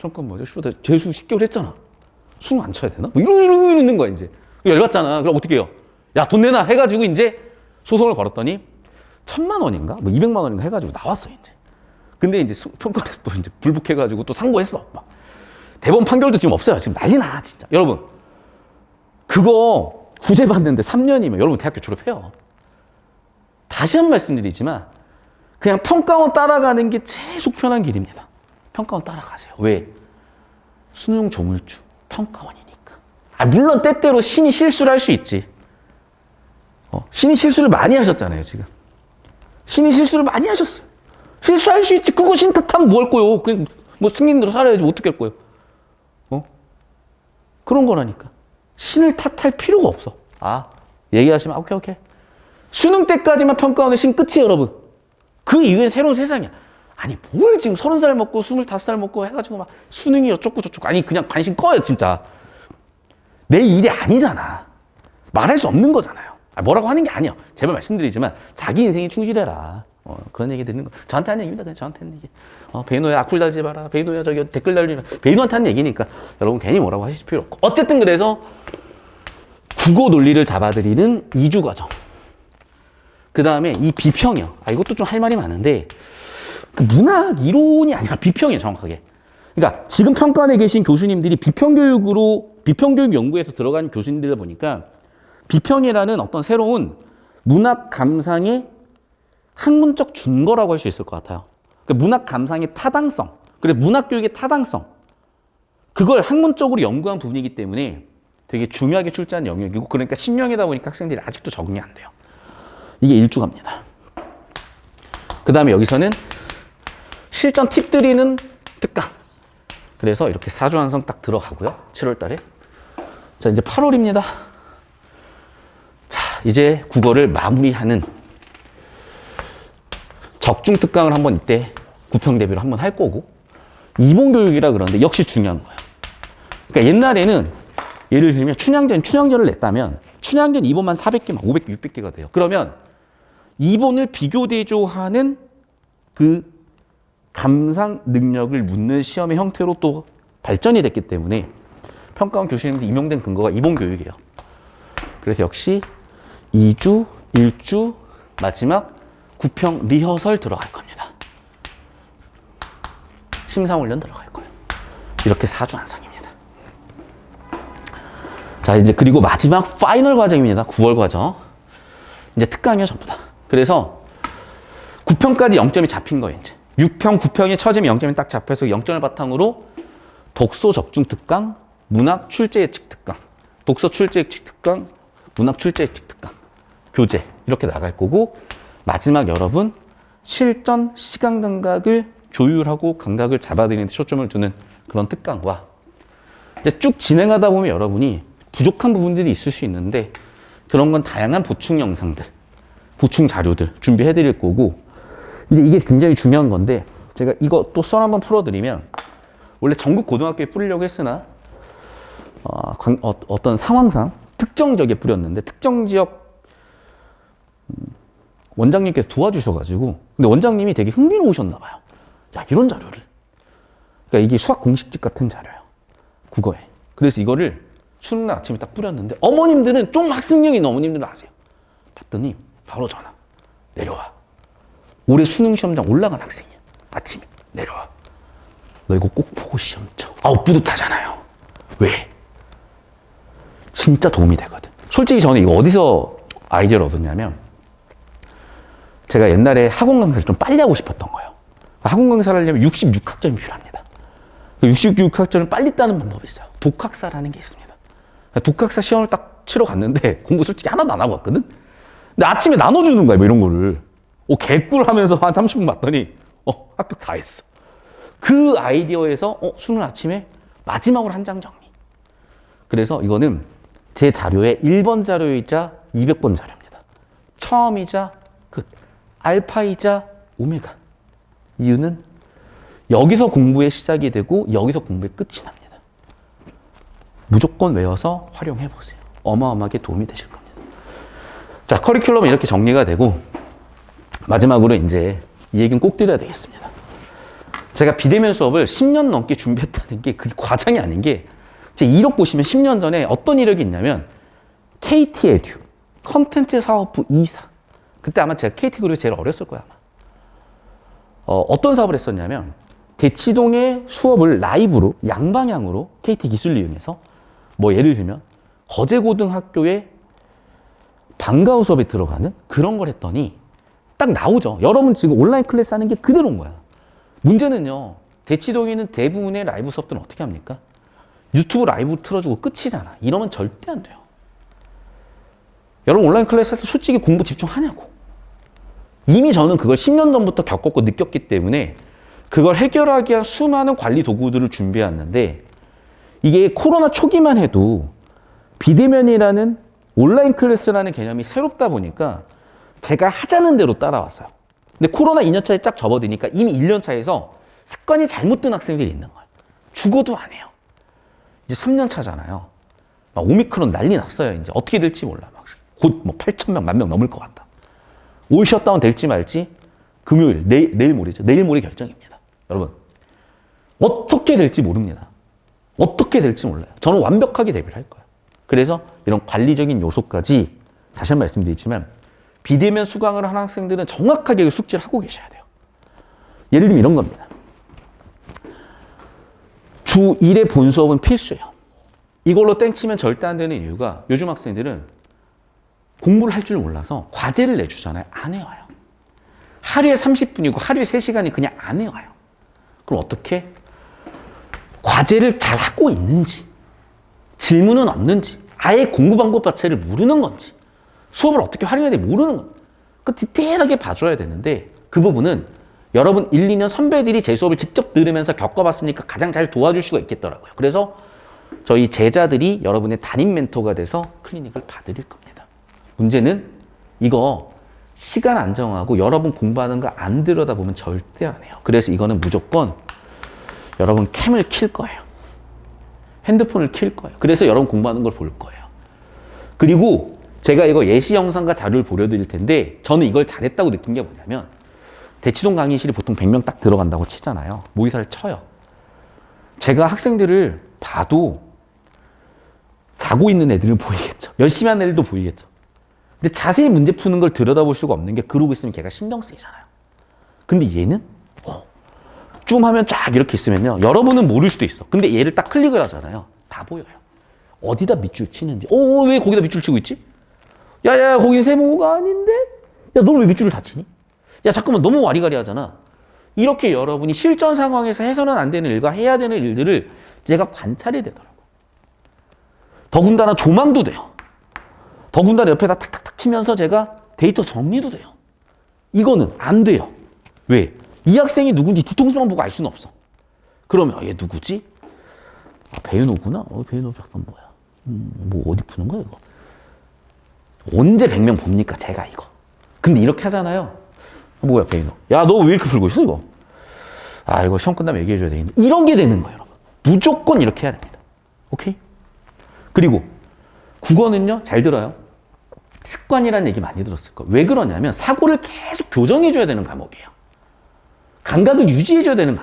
잠깐만, 나 재수 10개월 했잖아. 수능 안 쳐야 되나? 뭐 이러는 거야, 이제. 열받잖아. 그럼 어떻게 해요? 야, 돈 내놔 해가지고 이제 소송을 걸었더니 1,000만 원인가? 뭐 200만 원인가 해가지고 나왔어, 이제. 근데 이제 평가에서 또 이제 불복해가지고 또 상고했어. 막. 대법원 판결도 지금 없어요. 지금 난리나, 진짜. 여러분, 그거 구제받는데 3년이면 여러분 대학교 졸업해요. 다시 한 번 말씀드리지만 그냥 평가원 따라가는 게 제일 속편한 길입니다. 평가원 따라가세요. 왜? 수능 조물주 평가원이니까. 물론 때때로 신이 실수를 할 수 있지. 신이 실수를 많이 하셨잖아요, 지금. 신이 실수를 많이 하셨어요. 실수할 수 있지. 그거 신 탓하면 뭐 할 거요? 그냥 뭐 승인대로 살아야지. 어떻게 할 거요? 그런 거라니까. 신을 탓할 필요가 없어. 얘기하시면 오케이. 수능 때까지만 평가원의 신 끝이에요, 여러분. 그 이후엔 새로운 세상이야. 아니 뭘 지금 30살 먹고 25살 먹고 해가지고 막 수능이 어쩌고 저쩌고. 아니 그냥 관심 꺼요, 진짜. 내 일이 아니잖아. 말할 수 없는 거잖아요. 뭐라고 하는 게 아니야. 제발 말씀드리지만 자기 인생에 충실해라. 그런 얘기 듣는 거. 저한테 하는 얘기입니다. 그냥 저한테 하는 얘기. 베이노야 악플 달지 마라. 베이노야 저기 댓글 달지 마라. 베이노한테 하는 얘기니까 여러분 괜히 뭐라고 하실 필요 없고. 어쨌든 그래서 국어 논리를 잡아들이는 2주 과정. 그 다음에 이 비평이요. 이것도 좀 할 말이 많은데 그 문학 이론이 아니라 비평이에요, 정확하게. 그러니까 지금 평가원에 계신 교수님들이 비평교육 연구에서 들어간 교수님들을 보니까 비평이라는 어떤 새로운 문학 감상의 학문적 준거라고 할 수 있을 것 같아요. 그러니까 문학 감상의 타당성, 그리고 문학 교육의 타당성, 그걸 학문적으로 연구한 부분이기 때문에 되게 중요하게 출제한 영역이고, 그러니까 신형이다 보니까 학생들이 아직도 적응이 안 돼요. 이게 1주갑니다. 그 다음에 여기서는 실전 팁 드리는 특강. 그래서 이렇게 4주 완성 딱 들어가고요. 7월 달에. 자, 이제 8월입니다. 자, 이제 국어를 마무리하는 적중 특강을 한번 이때 구평 대비로 한번 할 거고, 이봉교육이라 그러는데 역시 중요한 거예요. 그러니까 옛날에는 예를 들면 춘향전을 냈다면 춘향전 2번만 400개만 500개, 600개가 돼요. 그러면 2번을 비교대조하는 그 감상 능력을 묻는 시험의 형태로 또 발전이 됐기 때문에 평가원 교수님들 임용된 근거가 이봉교육이에요. 그래서 역시 2주, 1주, 마지막 구평 리허설 들어갈 겁니다. 심사훈련 들어갈 거예요. 이렇게 4주 완성입니다. 자, 이제 그리고 마지막 파이널 과정입니다. 9월 과정. 이제 특강이요, 전부 다. 그래서 9평까지 0점이 잡힌 거예요, 이제. 6평, 9평이 처짐이 0점이 딱 잡혀서 0점을 바탕으로 독서 적중 특강, 문학 출제 예측 특강, 독서 출제 예측 특강, 문학 출제 예측 특강, 교재 이렇게 나갈 거고, 마지막 여러분 실전 시간 감각을 조율하고 감각을 잡아들이는 데 초점을 두는 그런 특강과 이제 쭉 진행하다 보면 여러분이 부족한 부분들이 있을 수 있는데 그런 건 다양한 보충 영상들, 보충 자료들 준비해 드릴 거고, 이제 이게 굉장히 중요한 건데 제가 이거 또 썰 한번 풀어드리면, 원래 전국 고등학교에 뿌리려고 했으나 어떤 상황상 특정 지역에 뿌렸는데 특정 지역 원장님께서 도와주셔가지고, 근데 원장님이 되게 흥미로우셨나 봐요. 야, 이런 자료를. 그러니까 이게 수학 공식집 같은 자료예요. 국어에. 그래서 이거를 수능 날 아침에 딱 뿌렸는데, 어머님들은 좀 학습력이 있는 어머님들은 아세요. 봤더니 바로 전화. 내려와. 올해 수능 시험장 올라간 학생이야. 아침에 내려와. 너 이거 꼭 보고 시험 쳐. 아우, 뿌듯하잖아요. 왜? 진짜 도움이 되거든. 솔직히 저는 이거 어디서 아이디어를 얻었냐면, 제가 옛날에 학원 강사를 좀 빨리 하고 싶었던 거예요. 학원 강사를 하려면 66학점이 필요합니다. 66학점을 빨리 따는 방법이 있어요. 독학사라는 게 있습니다. 독학사 시험을 딱 치러 갔는데 공부 솔직히 하나도 안 하고 왔거든? 근데 아침에 나눠주는 거야, 뭐 이런 거를. 개꿀 하면서 한 30분 봤더니 합격 다 했어. 그 아이디어에서 수능 아침에 마지막으로 한 장 정리. 그래서 이거는 제 자료의 1번 자료이자 200번 자료입니다. 처음이자 끝. 알파이자 오메가. 이유는 여기서 공부의 시작이 되고 여기서 공부의 끝이 납니다. 무조건 외워서 활용해 보세요. 어마어마하게 도움이 되실 겁니다. 자, 커리큘럼은 이렇게 정리가 되고, 마지막으로 이제 이 얘기는 꼭 드려야 되겠습니다. 제가 비대면 수업을 10년 넘게 준비했다는 게 그게 과장이 아닌 게, 제 이력 보시면 10년 전에 어떤 이력이 있냐면 KT 에듀 컨텐츠 사업부 2사. 그때 아마 제가 KT 그룹에서 제일 어렸을 거야, 아마. 어떤 사업을 했었냐면 대치동의 수업을 라이브로 양방향으로 KT 기술을 이용해서, 뭐 예를 들면 거제고등학교의 방과후 수업에 들어가는 그런 걸 했더니 딱 나오죠. 여러분 지금 온라인 클래스 하는 게 그대로인 거야. 문제는요, 대치동에 있는 대부분의 라이브 수업들은 어떻게 합니까? 유튜브 라이브 틀어주고 끝이잖아. 이러면 절대 안 돼요. 여러분 온라인 클래스 할 때 솔직히 공부 집중하냐고. 이미 저는 그걸 10년 전부터 겪었고 느꼈기 때문에 그걸 해결하기 위한 수많은 관리 도구들을 준비했는데, 이게 코로나 초기만 해도 비대면이라는 온라인 클래스라는 개념이 새롭다 보니까 제가 하자는 대로 따라왔어요. 근데 코로나 2년 차에 쫙 접어드니까 이미 1년 차에서 습관이 잘못된 학생들이 있는 거예요. 죽어도 안 해요. 이제 3년 차잖아요. 막 오미크론 난리 났어요. 이제 어떻게 될지 몰라. 막 곧 뭐 8,000명, 10,000명 넘을 것 같다. 올 셧다운 될지 말지 금요일, 내일 모레죠. 내일 모레 결정입니다. 여러분, 어떻게 될지 모릅니다. 어떻게 될지 몰라요. 저는 완벽하게 대비를 할 거예요. 그래서 이런 관리적인 요소까지 다시 한 번 말씀드리지만, 비대면 수강을 한 학생들은 정확하게 숙지를 하고 계셔야 돼요. 예를 들면 이런 겁니다. 주 1의 본 수업은 필수예요. 이걸로 땡치면 절대 안 되는 이유가, 요즘 학생들은 공부를 할 줄 몰라서 과제를 내주잖아요. 안 해와요. 하루에 30분이고 하루에 3시간이 그냥 안 해와요. 그럼 어떻게? 과제를 잘 하고 있는지, 질문은 없는지, 아예 공부 방법 자체를 모르는 건지, 수업을 어떻게 활용해야 될지 모르는 건지, 그 디테일하게 봐줘야 되는데, 그 부분은 여러분 1, 2년 선배들이 제 수업을 직접 들으면서 겪어봤으니까 가장 잘 도와줄 수가 있겠더라고요. 그래서 저희 제자들이 여러분의 담임 멘토가 돼서 클리닉을 봐드릴 겁니다. 문제는 이거 시간 안 정하고 여러분 공부하는 거 안 들여다보면 절대 안 해요. 그래서 이거는 무조건 여러분 캠을 킬 거예요. 핸드폰을 킬 거예요. 그래서 여러분 공부하는 걸 볼 거예요. 그리고 제가 이거 예시 영상과 자료를 보여드릴 텐데, 저는 이걸 잘했다고 느낀 게 뭐냐면, 대치동 강의실이 보통 100명 딱 들어간다고 치잖아요. 모의사를 쳐요. 제가 학생들을 봐도 자고 있는 애들은 보이겠죠. 열심히 하는 애들도 보이겠죠. 근데 자세히 문제 푸는 걸 들여다볼 수가 없는 게 그러고 있으면 걔가 신경 쓰이잖아요. 근데 얘는 줌 하면 쫙 이렇게 있으면요. 여러분은 모를 수도 있어. 근데 얘를 딱 클릭을 하잖아요. 다 보여요. 어디다 밑줄 치는지. 왜 거기다 밑줄 치고 있지? 야야 거긴 세모가 아닌데? 야 너는 왜 밑줄을 다 치니? 야 잠깐만 너무 와리가리 하잖아. 이렇게 여러분이 실전 상황에서 해서는 안 되는 일과 해야 되는 일들을 제가 관찰이 되더라고요. 더군다나 조망도 돼요. 더군다나 옆에다 탁탁탁 치면서 제가 데이터 정리도 돼요. 이거는 안 돼요. 왜? 이 학생이 누군지 뒤통수만 보고 알 수는 없어. 그러면 얘 누구지? 배윤호구나? 배윤호 잠깐 뭐야? 뭐 어디 푸는 거야 이거? 언제 100명 봅니까 제가 이거? 근데 이렇게 하잖아요. 뭐야 배윤호? 야 너 왜 이렇게 풀고 있어 이거? 이거 시험 끝나면 얘기해줘야 되겠네. 이런 게 되는 거예요 여러분. 무조건 이렇게 해야 됩니다. 오케이? 그리고 국어는요 잘 들어요. 습관이라는 얘기 많이 들었을 거예요. 왜 그러냐면 사고를 계속 교정해줘야 되는 과목이에요. 감각을 유지해줘야 되는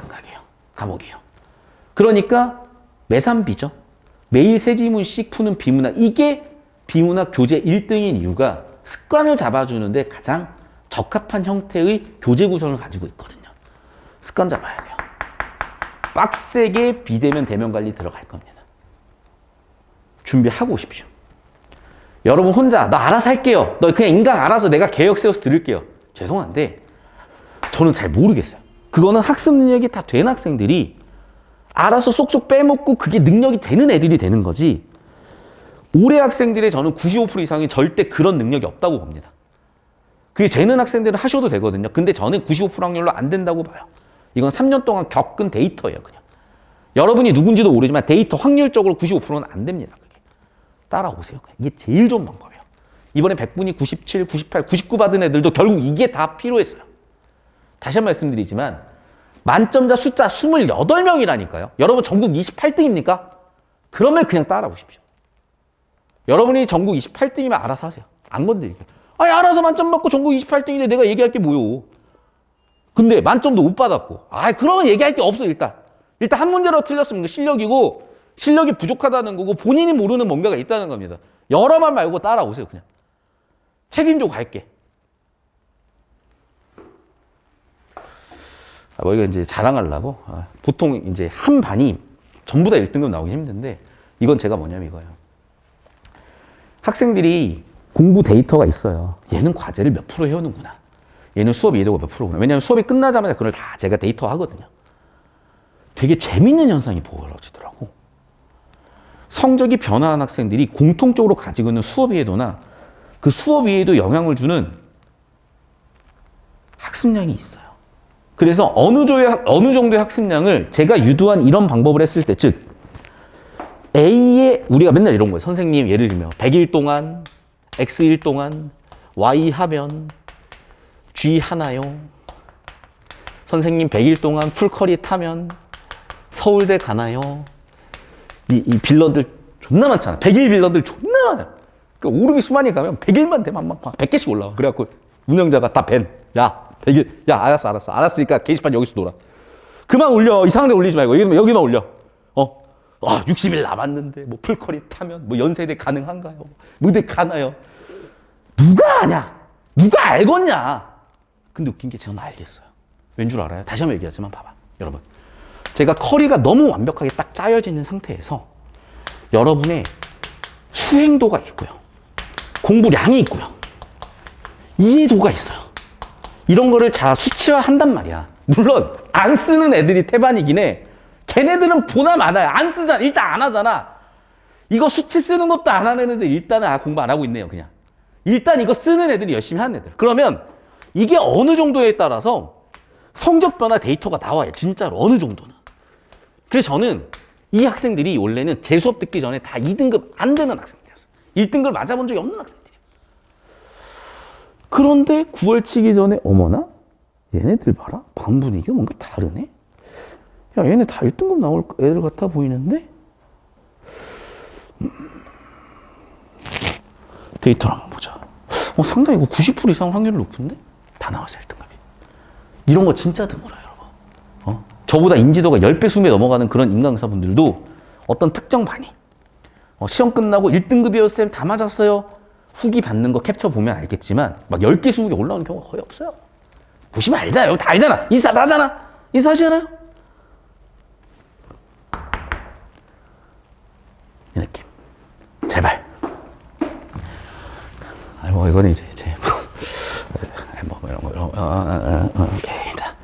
과목이에요. 그러니까 매삼비죠. 매일 세 지문씩 푸는 비문학. 이게 비문학 교재 1등인 이유가 습관을 잡아주는데 가장 적합한 형태의 교재 구성을 가지고 있거든요. 습관 잡아야 돼요. 빡세게 비대면 대면 관리 들어갈 겁니다. 준비하고 오십시오. 여러분 혼자 너 알아서 할게요. 너 그냥 인강 알아서 내가 계획 세워서 들을게요. 죄송한데 저는 잘 모르겠어요. 그거는 학습 능력이 다 된 학생들이 알아서 쏙쏙 빼먹고 그게 능력이 되는 애들이 되는 거지. 올해 학생들의 저는 95% 이상이 절대 그런 능력이 없다고 봅니다. 그게 되는 학생들은 하셔도 되거든요. 근데 저는 95% 확률로 안 된다고 봐요. 이건 3년 동안 겪은 데이터예요, 그냥. 여러분이 누군지도 모르지만 데이터 확률적으로 95%는 안 됩니다. 그게. 따라오세요. 이게 제일 좋은 방법이에요. 이번에 100분이 97, 98, 99 받은 애들도 결국 이게 다 필요했어요. 다시 한 번 말씀드리지만 만점자 숫자 28명이라니까요. 여러분 전국 28등입니까? 그러면 그냥 따라오십시오. 여러분이 전국 28등이면 알아서 하세요. 안 건드릴게요. 알아서 만점 받고 전국 28등인데 내가 얘기할 게 뭐요? 근데 만점도 못 받았고. 그러면 얘기할 게 없어 일단. 일단 한 문제라도 틀렸으면 실력이고 실력이 부족하다는 거고 본인이 모르는 뭔가가 있다는 겁니다. 여러 말 말고 따라오세요 그냥. 책임져 갈게. 이거 이제 자랑하려고. 보통 이제 한 반이 전부 다 1등급 나오기 힘든데 이건 제가 뭐냐면 이거예요. 학생들이 공부 데이터가 있어요. 얘는 과제를 몇 프로 해오는구나. 얘는 수업이 이해도가 몇 프로구나. 왜냐하면 수업이 끝나자마자 그걸 다 제가 데이터 하거든요. 되게 재밌는 현상이 벌어지더라고. 성적이 변화한 학생들이 공통적으로 가지고 있는 수업 이해도나 그 수업 이해도 영향을 주는 학습량이 있어요. 그래서 어느 정도의 학습량을 제가 유도한 이런 방법을 했을 때, 즉 A에 우리가 맨날 이런 거예요. 선생님 예를 들면 100일 동안 X일 동안 Y 하면 G 하나요? 선생님 100일 동안 풀커리 타면 서울대 가나요? 이 빌런들 존나 많잖아. 100일 빌런들 존나 많아. 그러니까 오름이 수만이 가면 100일만 되면 막 100개씩 올라와. 그래갖고 운영자가 다 밴. 야 100일. 야 알았어. 알았으니까 게시판 여기서 놀아. 그만 올려. 이상한 데 올리지 말고 여기만 올려. 60일 남았는데 뭐 풀커리 타면 뭐 연세대 가능한가요? 무대 가나요? 누가 아냐? 누가 알겠냐? 근데 웃긴 게 저는 알겠어요. 왠 줄 알아요? 다시 한번 얘기하지만 봐봐. 여러분. 제가 커리가 너무 완벽하게 딱 짜여져 있는 상태에서 여러분의 수행도가 있고요. 공부량이 있고요. 이해도가 있어요. 이런 거를 잘 수치화한단 말이야. 물론 안 쓰는 애들이 태반이긴 해. 걔네들은 보나 마나야. 안 쓰잖아. 일단 안 하잖아. 이거 수치 쓰는 것도 안 하는 애들 일단은 공부 안 하고 있네요. 그냥. 일단 이거 쓰는 애들이 열심히 하는 애들. 그러면 이게 어느 정도에 따라서 성적 변화 데이터가 나와요. 진짜로 어느 정도는. 그래서 저는 이 학생들이 원래는 제 수업 듣기 전에 다 2등급 안 되는 학생들이었어요. 1등급을 맞아본 적이 없는 학생들이에요. 그런데 9월 치기 전에 어머나? 얘네들 봐라. 반 분위기가 뭔가 다르네? 야 얘네 다 1등급 나올 애들 같아 보이는데? 데이터를 한번 보자. 상당히 이거 90% 이상 확률이 높은데? 다 나왔어요 1등급이. 이런 거 진짜 드물어요 여러분. 저보다 인지도가 10배, 20배 넘어가는 그런 인강사분들도 어떤 특정 반이 시험 끝나고 1등급이었어요 다 맞았어요. 후기 받는 거 캡처 보면 알겠지만 막 10개, 20개 올라오는 경우가 거의 없어요. 보시면 알잖아요. 다 알잖아. 인사 다 하잖아. 인사하시잖아요. 이 느낌. 제발. 아니 뭐 이거는 이제 이런 거 오케이. 자,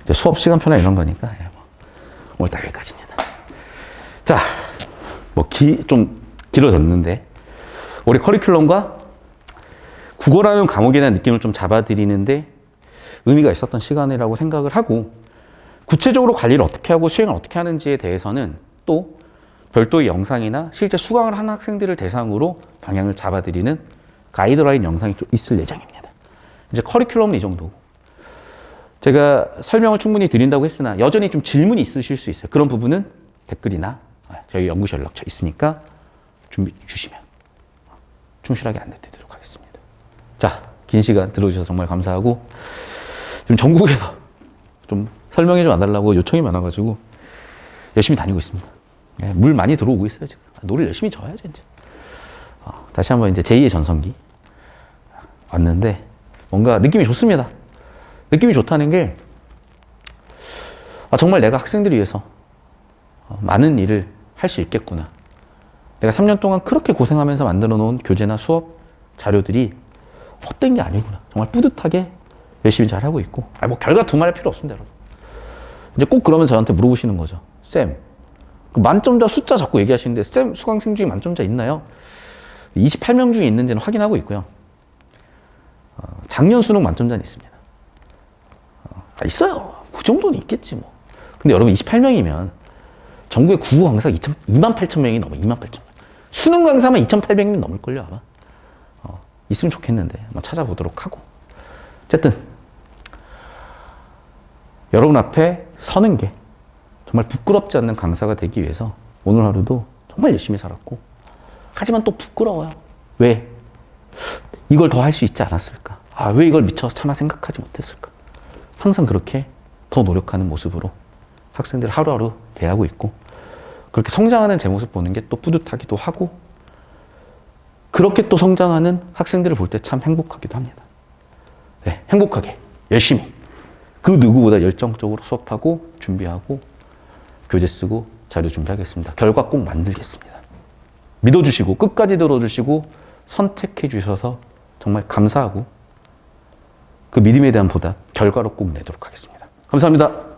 이제 수업 시간표나 이런 거니까 뭐 오늘 딱 여기까지입니다. 자, 뭐 좀 길어졌는데 우리 커리큘럼과 국어라는 과목에 대한 느낌을 좀 잡아드리는데 의미가 있었던 시간이라고 생각을 하고 구체적으로 관리를 어떻게 하고 수행을 어떻게 하는지에 대해서는 또 별도의 영상이나 실제 수강을 하는 학생들을 대상으로 방향을 잡아드리는 가이드라인 영상이 좀 있을 예정입니다. 이제 커리큘럼은 이 정도고 제가 설명을 충분히 드린다고 했으나 여전히 좀 질문이 있으실 수 있어요. 그런 부분은 댓글이나 저희 연구실 연락처 있으니까 준비 주시면 충실하게 안내드리도록 하겠습니다. 자, 긴 시간 들어주셔서 정말 감사하고 지금 전국에서 좀 설명해 좀 와달라고 요청이 많아가지고 열심히 다니고 있습니다. 물 많이 들어오고 있어요 지금. 노를 열심히 져야죠 이제. 다시 한번 이제 제2의 전성기 왔는데 뭔가 느낌이 좋습니다. 느낌이 좋다는 게 정말 내가 학생들을 위해서 많은 일을 할 수 있겠구나. 내가 3년 동안 그렇게 고생하면서 만들어 놓은 교재나 수업 자료들이 헛된 게 아니구나. 정말 뿌듯하게 열심히 잘 하고 있고. 뭐 결과 두말할 필요 없습니다, 여러분. 이제 꼭 그러면 저한테 물어보시는 거죠. 쌤, 그 만점자 숫자 자꾸 얘기하시는데 쌤 수강생 중에 만점자 있나요? 28명 중에 있는지는 확인하고 있고요. 작년 수능 만점자는 있습니다. 있어요. 그 정도는 있겠지 뭐. 근데 여러분 28명이면 전국에 국어 강사가 28,000명이 넘어. 28,000명. 수능 강사만 2,800명 넘을걸요 아마. 있으면 좋겠는데 한번 찾아보도록 하고. 어쨌든 여러분 앞에 서는 게 정말 부끄럽지 않는 강사가 되기 위해서 오늘 하루도 정말 열심히 살았고 하지만 또 부끄러워요. 왜? 이걸 더 할 수 있지 않았을까? 왜 이걸 미처 차마 생각하지 못했을까? 항상 그렇게 더 노력하는 모습으로 학생들 하루하루 대하고 있고 그렇게 성장하는 제 모습 보는 게 또 뿌듯하기도 하고 그렇게 또 성장하는 학생들을 볼 때 참 행복하기도 합니다. 네, 행복하게 열심히 그 누구보다 열정적으로 수업하고 준비하고 교재 쓰고 자료 준비하겠습니다. 결과 꼭 만들겠습니다. 믿어주시고 끝까지 들어주시고 선택해 주셔서 정말 감사하고 그 믿음에 대한 보답 결과로 꼭 내도록 하겠습니다. 감사합니다.